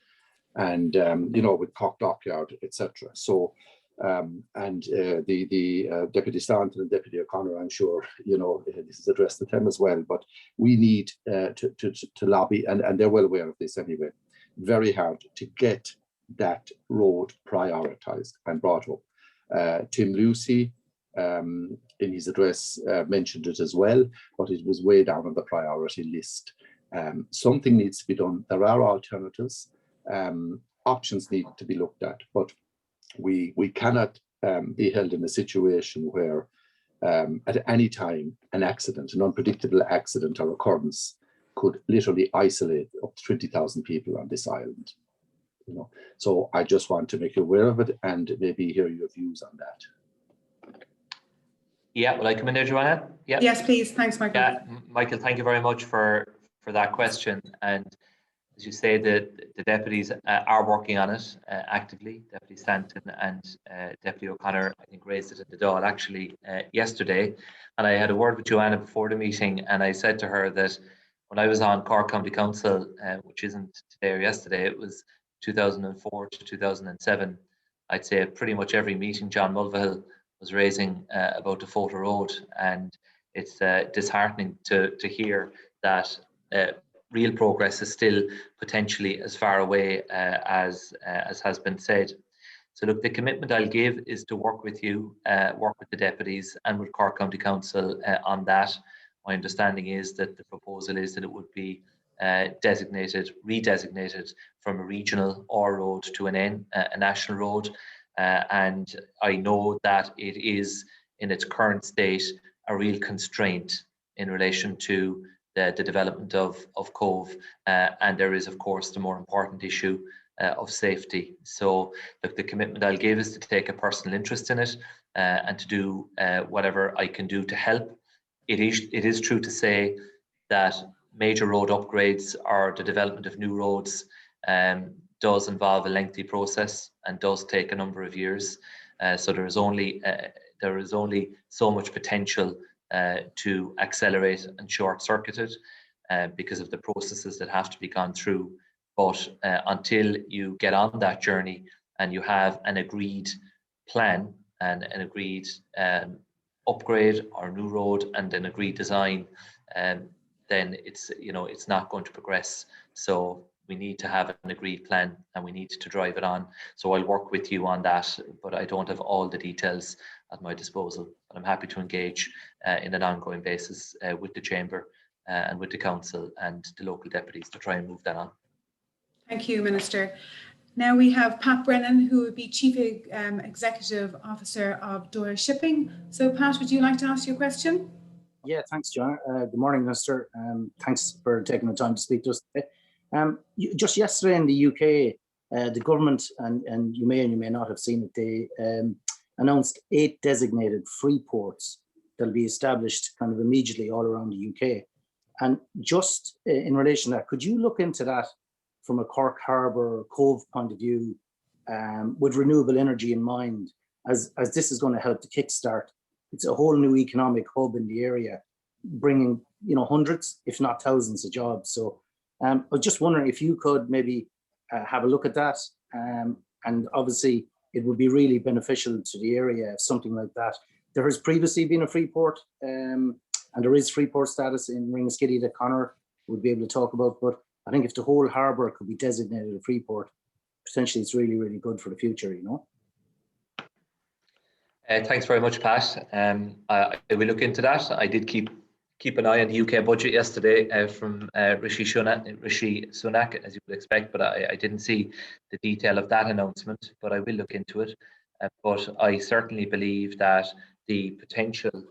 and with Cork Dockyard, etc. So, the Deputy Staunton and Deputy O'Connor, I'm sure this is addressed to them as well. But we need to lobby, and they're well aware of this anyway. Very hard to get that road prioritised and brought up. Tim Lucy, in his address, mentioned it as well, but it was way down on the priority list. Something needs to be done. There are alternatives. Options need to be looked at, but we cannot be held in a situation where at any time an unpredictable accident or occurrence could literally isolate up to 20,000 people on this island. So I just want to make you aware of it and maybe hear your views on that. Yeah, will I come in there, Joanna? Yeah. Yes, please. Thanks, Michael. Yeah, Michael, thank you very much for that question. And as you say, the deputies are working on it actively. Deputy Stanton and Deputy O'Connor, I think, raised it at the Dáil actually yesterday. And I had a word with Joanna before the meeting, and I said to her that when I was on Cork County Council, which isn't today or yesterday, it was 2004 to 2007. I'd say at pretty much every meeting, John Mulvihill was raising about the Port of Road, and it's disheartening to hear that real progress is still potentially as far away as has been said. So look, the commitment I'll give is to work with you, work with the deputies and with Cork County Council on that. My understanding is that the proposal is that it would be redesignated from a regional R road to a national road. And I know that it is in its current state a real constraint in relation to the development of Cove. And there is, of course, the more important issue of safety. So look, the commitment I'll give is to take a personal interest in it and to do whatever I can do to help. It is true to say that major road upgrades or the development of new roads does involve a lengthy process and does take a number of years. So there is only so much potential to accelerate and short-circuit it because of the processes that have to be gone through. But until you get on that journey and you have an agreed plan and an agreed upgrade or new road and an agreed design, then it's not going to progress. So we need to have an agreed plan and we need to drive it on. So I'll work with you on that, but I don't have all the details at my disposal. But I'm happy to engage in an ongoing basis with the Chamber and with the Council and the local deputies to try and move that on. Thank you, Minister. Now we have Pat Brennan, who would be Chief Executive Officer of Doyle Shipping. So Pat, would you like to ask your question? Yeah, thanks, Joanna. Good morning, Minister. Thanks for taking the time to speak to us today. Just yesterday in the UK, the government, and you may not have seen it, they announced 8 designated free ports that'll be established kind of immediately all around the UK. And just in relation to that, could you look into that from a Cork Harbour Cove point of view, with renewable energy in mind, as this is going to help to kickstart? It's a whole new economic hub in the area, bringing hundreds, if not thousands, of jobs. So I was just wondering if you could maybe have a look at that, and obviously it would be really beneficial to the area if something like that. There has previously been a free port, and there is free port status in Ringaskiddy that Conor would be able to talk about. But I think if the whole harbour could be designated a free port, potentially it's really, really good for the future, Thanks very much, Pat. I will look into that. I did keep an eye on the UK budget yesterday from Rishi Sunak, as you would expect, but I didn't see the detail of that announcement, but I will look into it. But I certainly believe that the potential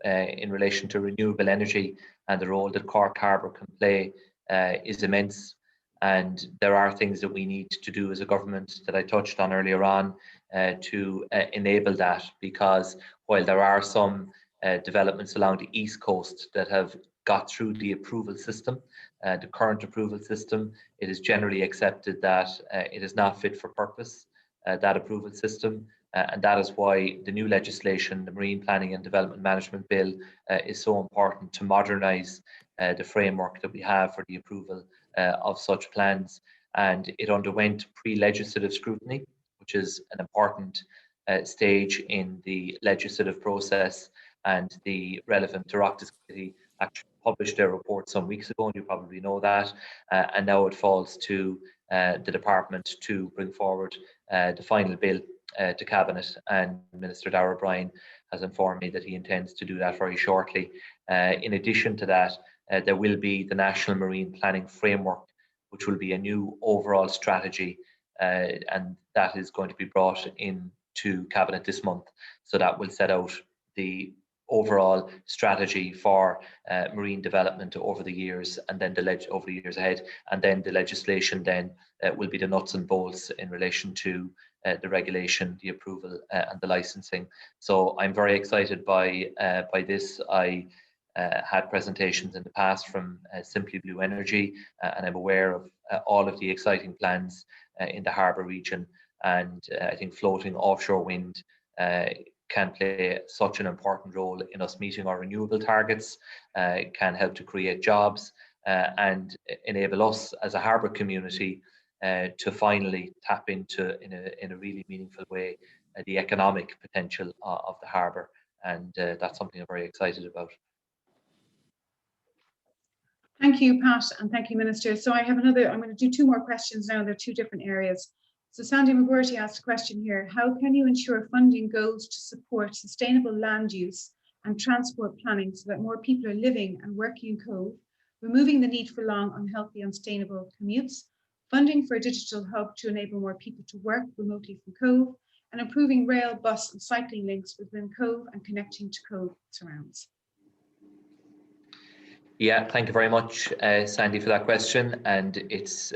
in relation to renewable energy and the role that Cork Harbour can play is immense. And there are things that we need to do as a government that I touched on earlier on to enable that, because while there are some developments along the East Coast that have got through the approval system, the current approval system, it is generally accepted that it is not fit for purpose, that approval system. And that is why the new legislation, the Marine Planning and Development Management Bill, is so important to modernise the framework that we have for the approval of such plans. And it underwent pre-legislative scrutiny, which is an important stage in the legislative process. And the relevant Oireachtas Committee actually published their report some weeks ago, and you probably know that. And now it falls to the department to bring forward the final bill to Cabinet, and Minister Darragh O'Brien has informed me that he intends to do that very shortly. In addition to that, there will be the National Marine Planning Framework, which will be a new overall strategy, and that is going to be brought into Cabinet this month. So that will set out the overall strategy for marine development over the years, and then over the years ahead, and then the legislation then will be the nuts and bolts in relation to the regulation, the approval, and the licensing. So I'm very excited by this. I had presentations in the past from Simply Blue Energy, and I'm aware of all of the exciting plans in the harbour region. And I think floating offshore wind can play such an important role in us meeting our renewable targets. It can help to create jobs and enable us as a harbour community to finally tap into, in a really meaningful way, the economic potential of the harbour. And that's something I'm very excited about. Thank you, Pat, and thank you, Minister. So I'm going to do 2 more questions now. They're 2 different areas. So Sandy McGuirty asked a question here. How can you ensure funding goes to support sustainable land use and transport planning so that more people are living and working in Cove, removing the need for long, unhealthy, unsustainable commutes, funding for a digital hub to enable more people to work remotely from Cove, and improving rail, bus and cycling links within Cove and connecting to Cove surrounds? Yeah, thank you very much, Sandy, for that question. And it's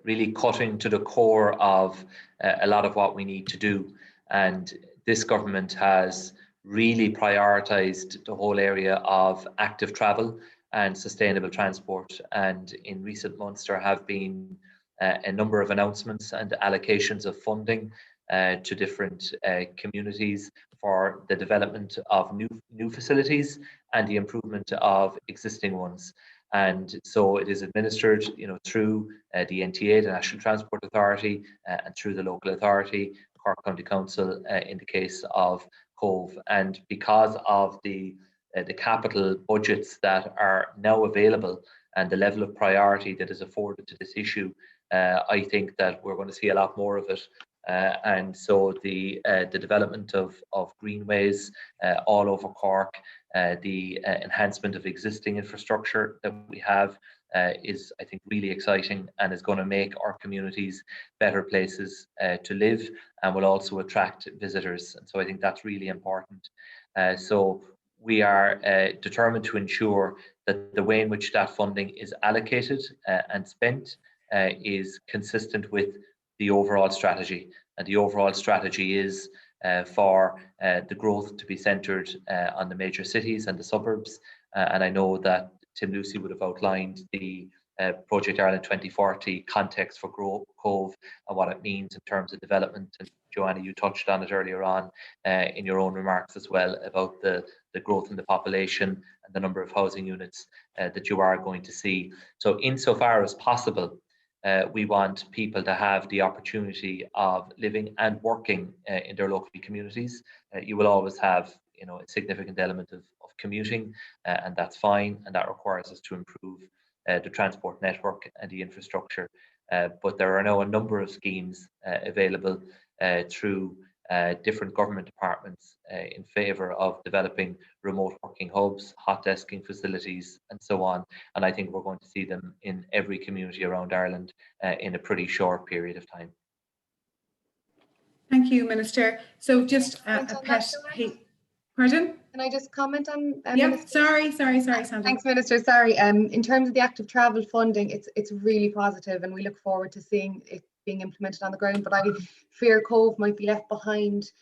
really cutting to the core of a lot of what we need to do. And this government has really prioritised the whole area of active travel and sustainable transport. And in recent months, there have been a number of announcements and allocations of funding to different communities for the development of new facilities and the improvement of existing ones. And so it is administered, through the NTA, the National Transport Authority, and through the local authority, Cork County Council, in the case of Cove. And because of the capital budgets that are now available and the level of priority that is afforded to this issue, I think that we're going to see a lot more of it. And so the development of greenways all over Cork, the enhancement of existing infrastructure that we have is, I think, really exciting and is going to make our communities better places to live, and will also attract visitors. And so I think that's really important. So we are determined to ensure that the way in which that funding is allocated and spent is consistent with the overall strategy. And the overall strategy is for the growth to be centred on the major cities and the suburbs. And I know that Tim Lucy would have outlined the Project Ireland 2040 context for Cove and what it means in terms of development. And Joanna, you touched on it earlier on in your own remarks as well about the growth in the population and the number of housing units that you are going to see. So insofar as possible, we want people to have the opportunity of living and working in their local communities. You will always have, a significant element of commuting, and that's fine, and that requires us to improve the transport network and the infrastructure. But there are now a number of schemes available through different government departments in favour of developing remote working hubs, hot desking facilities, and so on. And I think we're going to see them in every community around Ireland in a pretty short period of time. Thank you, Minister. So just pardon? Can I just comment on? Yeah, Minister? sorry, Sandra. Thanks, Minister. Sorry. In terms of the active travel funding, it's really positive, and we look forward to seeing it being implemented on the ground. But I fear Cove might be left behind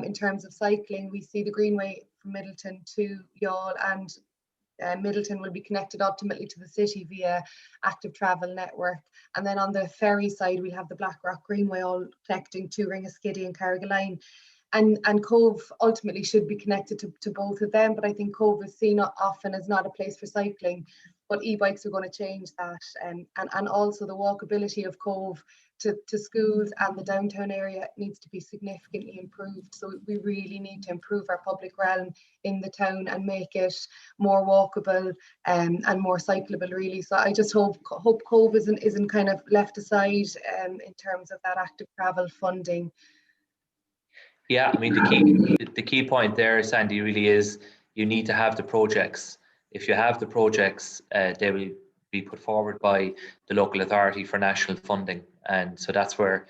in terms of cycling. We see the Greenway from Middleton to Youghal, and Middleton will be connected ultimately to the city via active travel network. And then on the ferry side, we have the Blackrock Greenway all connecting to Ringaskiddy and Carrigaline. And Cove ultimately should be connected to both of them, but I think Cove is seen often as not a place for cycling, but e-bikes are going to change that. And also the walkability of Cove to schools and the downtown area needs to be significantly improved. So we really need to improve our public realm in the town and make it more walkable and more cyclable, really. So I just hope Cove isn't kind of left aside in terms of that active travel funding. Yeah, I mean, the key point there, Sandy, really is you need to have the projects. If you have the projects, they will be put forward by the local authority for national funding, and so that's where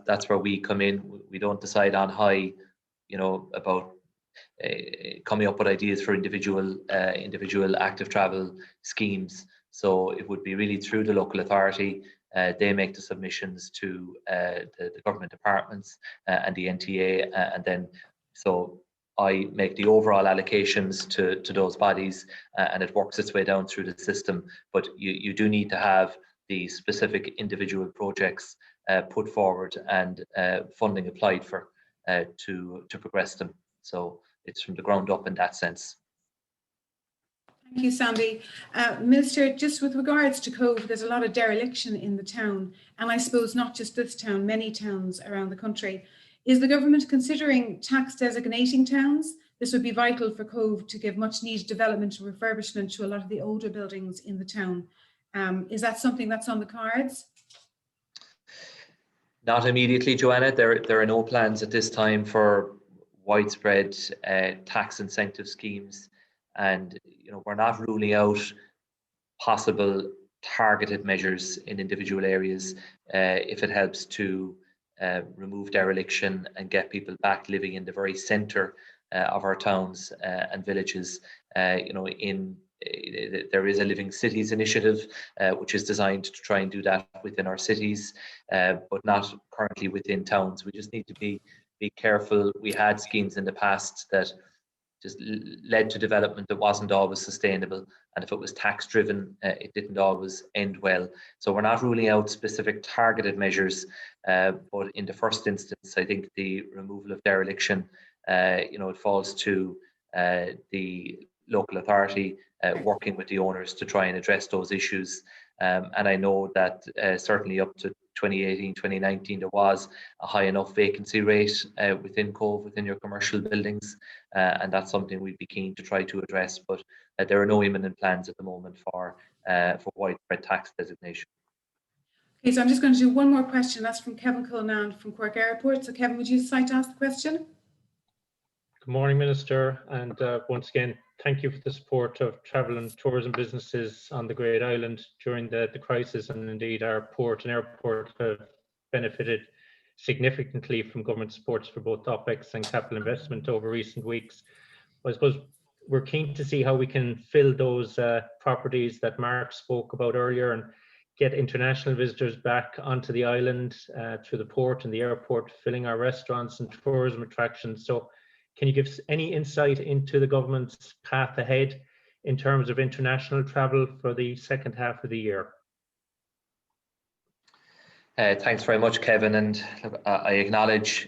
that's where we come in. We don't decide on high, about coming up with ideas for individual active travel schemes. So it would be really through the local authority. They make the submissions to the government departments and the NTA, and then so I make the overall allocations to those bodies, and it works its way down through the system. But you do need to have the specific individual projects put forward and funding applied for to progress them. So it's from the ground up in that sense. Thank you, Sandy. Minister, just with regards to Cove, there's a lot of dereliction in the town, and I suppose not just this town, many towns around the country. Is the government considering tax designating towns? This would be vital for Cove to give much needed development and refurbishment to a lot of the older buildings in the town. Is that something that's on the cards? Not immediately, Joanna. There are no plans at this time for widespread tax incentive schemes. And we're not ruling out possible targeted measures in individual areas if it helps to remove dereliction and get people back living in the very centre of our towns and villages. There is a Living Cities initiative, which is designed to try and do that within our cities, but not currently within towns. We just need to be careful. We had schemes in the past that just led to development that wasn't always sustainable, and if it was tax driven, it didn't always end well. So we're not ruling out specific targeted measures, but in the first instance, I think the removal of dereliction, it falls to the local authority working with the owners to try and address those issues. And I know that certainly up to 2018, 2019, there was a high enough vacancy rate within Cove, within your commercial buildings, and that's something we'd be keen to try to address, but there are no imminent plans at the moment for widespread tax designation. Okay, so I'm just going to do one more question. That's from Kevin Cullinan from Cork Airport. So Kevin, would you just like to ask the question? Good morning, Minister, and once again, thank you for the support of travel and tourism businesses on the Great Island during the crisis, and indeed our port and airport have benefited significantly from government supports for both OPEX and capital investment over recent weeks. I suppose we're keen to see how we can fill those properties that Mark spoke about earlier and get international visitors back onto the island through the port and the airport, filling our restaurants and tourism attractions. So can you give us any insight into the government's path ahead in terms of international travel for the second half of the year? Thanks very much, Kevin. And I acknowledge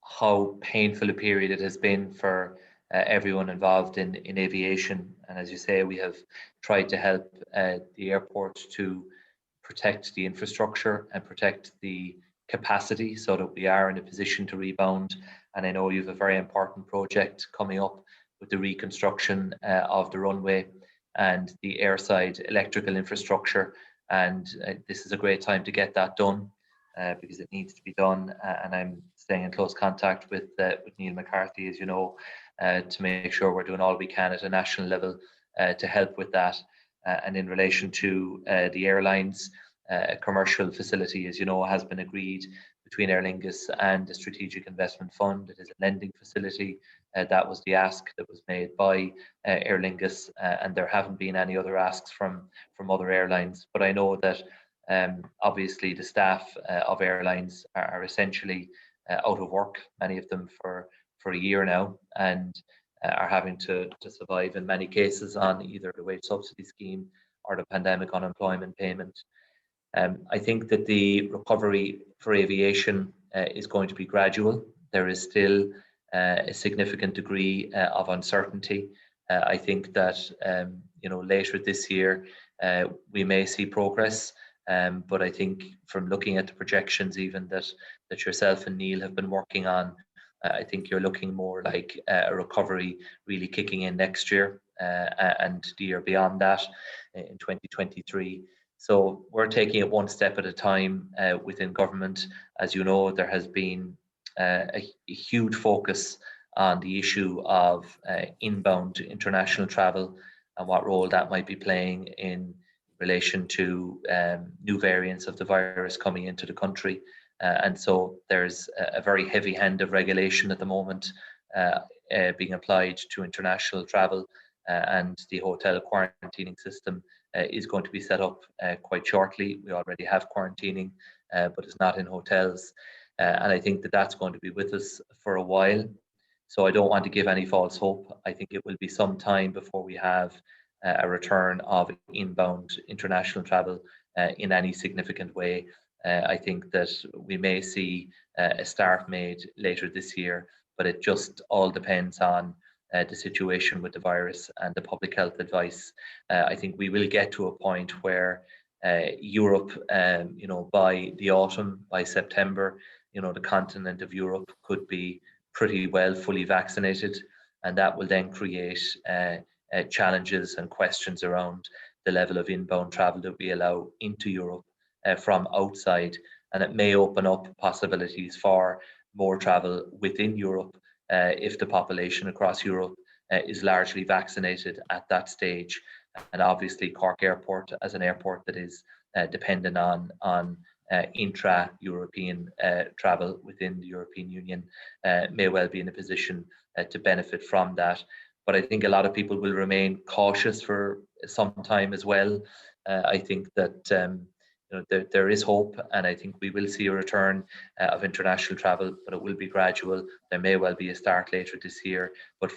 how painful a period it has been for everyone involved in aviation. And as you say, we have tried to help the airport to protect the infrastructure and protect the capacity so that we are in a position to rebound. And I know you have a very important project coming up with the reconstruction of the runway and the airside electrical infrastructure. And this is a great time to get that done because it needs to be done. And I'm staying in close contact with Neil McCarthy, as you know, to make sure we're doing all we can at a national level to help with that. And in relation to the airlines, a commercial facility, as you know, has been agreed between Aer Lingus and the Strategic Investment Fund. It is a lending facility. That was the ask that was made by Aer Lingus, and there haven't been any other asks from other airlines. But I know that obviously the staff of airlines are essentially out of work, many of them for a year now, and are having to survive in many cases on either the wage subsidy scheme or the pandemic unemployment payment. I think that the recovery for aviation is going to be gradual. There is still a significant degree of uncertainty. I think that later this year we may see progress, but I think from looking at the projections even that yourself and Neil have been working on, I think you're looking more like a recovery really kicking in next year and the year beyond that in 2023. So we're taking it one step at a time within government. As you know, there has been a huge focus on the issue of inbound international travel and what role that might be playing in relation to new variants of the virus coming into the country. And so there's a very heavy hand of regulation at the moment being applied to international travel, and the hotel quarantining system is going to be set up quite shortly. We already have quarantining, but it's not in hotels. And I think that that's going to be with us for a while. So I don't want to give any false hope. I think it will be some time before we have a return of inbound international travel in any significant way. I think that we may see a start made later this year, but it just all depends on the situation with the virus and the public health advice. I think we will get to a point where Europe, by the autumn, by September, the continent of Europe could be pretty well fully vaccinated, and that will then create challenges and questions around the level of inbound travel that we allow into Europe from outside, and it may open up possibilities for more travel within Europe if the population across Europe is largely vaccinated at that stage. And obviously Cork Airport, as an airport that is dependent on intra-European travel within the European Union may well be in a position to benefit from that. But I think a lot of people will remain cautious for some time as well. I think that there is hope, and I think we will see a return of international travel, but it will be gradual. There may well be a start later this year, but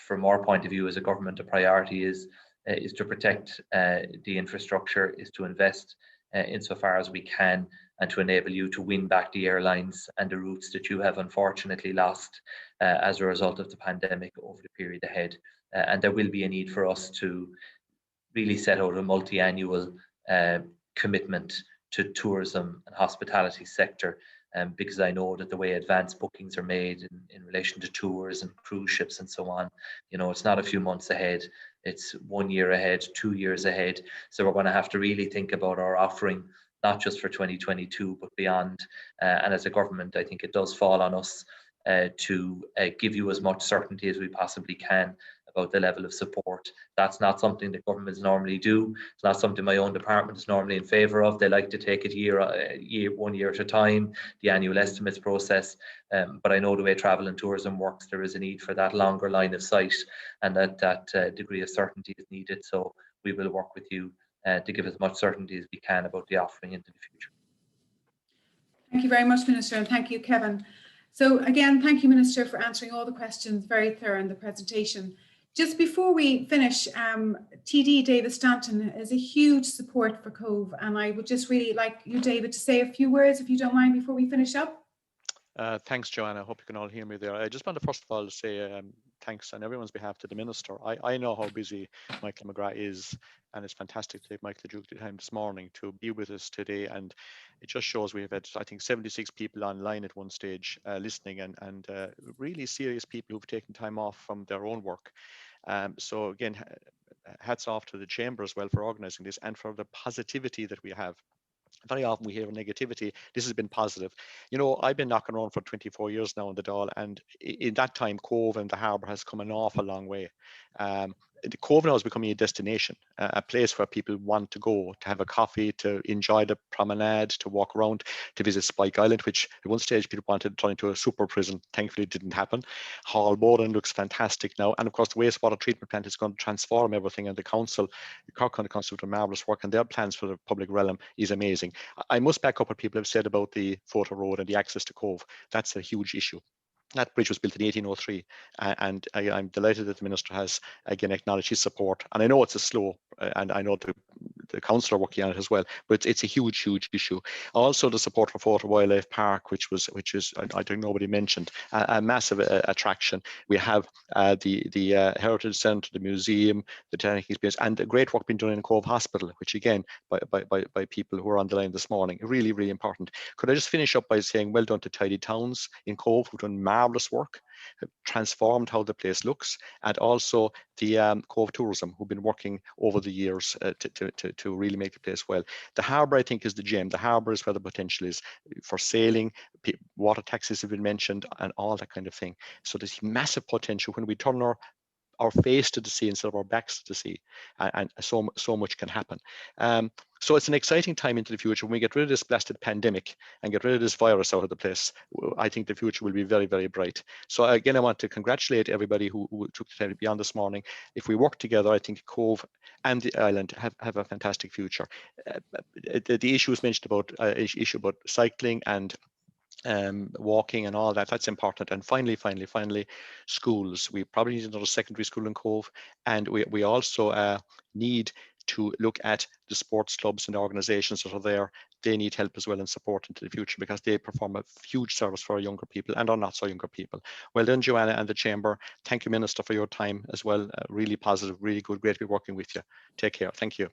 from our point of view as a government, the priority is to protect the infrastructure, is to invest insofar as we can, and to enable you to win back the airlines and the routes that you have unfortunately lost as a result of the pandemic over the period ahead. And there will be a need for us to really set out a multi-annual commitment to tourism and hospitality sector, because I know that the way advanced bookings are made in relation to tours and cruise ships and so on, it's not a few months ahead, it's 1 year ahead, 2 years ahead. So we're going to have to really think about our offering, not just for 2022, but beyond. And as a government, I think it does fall on us to give you as much certainty as we possibly can about the level of support. That's not something that governments normally do. It's not something my own department is normally in favour of. They like to take it 1 year at a time, the annual estimates process. But I know the way travel and tourism works, there is a need for that longer line of sight, and that degree of certainty is needed. So we will work with you to give as much certainty as we can about the offering into the future. Thank you very much, Minister, and thank you, Kevin. So again, thank you, Minister, for answering all the questions, very thorough in the presentation. Just before we finish, TD David Stanton is a huge support for Cove, and I would just really like you, David, to say a few words, if you don't mind, before we finish up. Thanks, Joanna. I hope you can all hear me there. I just want to first of all say thanks on everyone's behalf to the Minister. I know how busy Michael McGrath is, and it's fantastic to take Michael Duke the time this morning to be with us today. And it just shows we have had, I think, 76 people online at one stage listening, and really serious people who've taken time off from their own work. So again, hats off to the Chamber as well for organising this and for the positivity that we have. Very often we hear negativity. This has been positive. I've been knocking around for 24 years now in the Dáil, and in that time, Cove and the harbour has come an awful long way. The Cove now is becoming a destination, a place where people want to go, to have a coffee, to enjoy the promenade, to walk around, to visit Spike Island, which at one stage people wanted to turn into a super prison. Thankfully, it didn't happen. Hallboden looks fantastic now. And of course, the wastewater treatment plant is going to transform everything. And the Cork County Council, did marvellous work, and their plans for the public realm is amazing. I must back up what people have said about the Photo Road and the access to Cove. That's a huge issue. That bridge was built in 1803, and I'm delighted that the Minister has again acknowledged his support. And I know it's a slow, and I know the council are working on it as well, but it's a huge issue. Also, the support for Photo Wildlife Park, which is I think nobody mentioned, a massive attraction. We have the Heritage Centre, the museum, the technical experience, and the great work being done in Cove Hospital, which again by people who are on the line this morning, really important. Could I just finish up by saying well done to Tidy Towns in Cove, who've done marvellous work, have transformed how the place looks, and also the Cove Tourism, who've been working over the years to really make the place well. The harbour, I think, is the gem. The harbour is where the potential is for sailing. Water taxis have been mentioned, and all that kind of thing. So there's massive potential when we turn our face to the sea instead of our backs to the sea, and so much can happen. So it's an exciting time into the future. When we get rid of this blasted pandemic and get rid of this virus out of the place, I think the future will be very very So again, I want to congratulate everybody who took the time to be on this morning. If we work together, I think Cove and the island have a fantastic future. The issues mentioned about issue about cycling and walking and all that's important. And finally, schools. We probably need another secondary school in Cove, and we also need to look at the sports clubs and organizations that are there. They need help as well and support into the future, because they perform a huge service for our younger people and our not so younger people. Well done, Joanna and the Chamber. Thank you, Minister, for your time as well. Really positive, really good, great to be working with you. Take care. Thank you.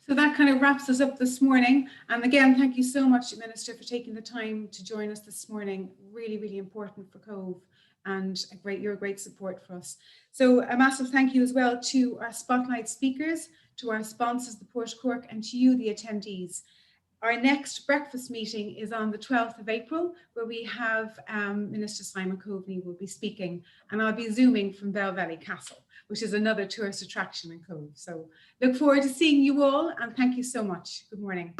So that kind of wraps us up this morning. And again, thank you so much, Minister, for taking the time to join us this morning. Really important for Cove, and you're a great support for us. So a massive thank you as well to our spotlight speakers, to our sponsors, the Port of Cork, and to you, the attendees. Our next breakfast meeting is on the 12th of April, where we have Minister Simon Coveney will be speaking, and I'll be zooming from Bell Valley Castle, which is another tourist attraction in Cove. So look forward to seeing you all, and thank you so much. Good morning.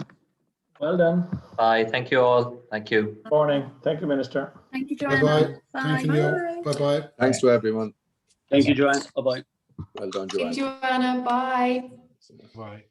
Well done. Bye. Thank you all. Thank you. Morning. Thank you, Minister. Thank you, Bye-bye. Joanna. Thank you, Neil. Bye-bye. Thanks to everyone. Thank you, Joanne. Bye-bye. Well done, Thank Joanne. you, Joanna. Bye. Bye.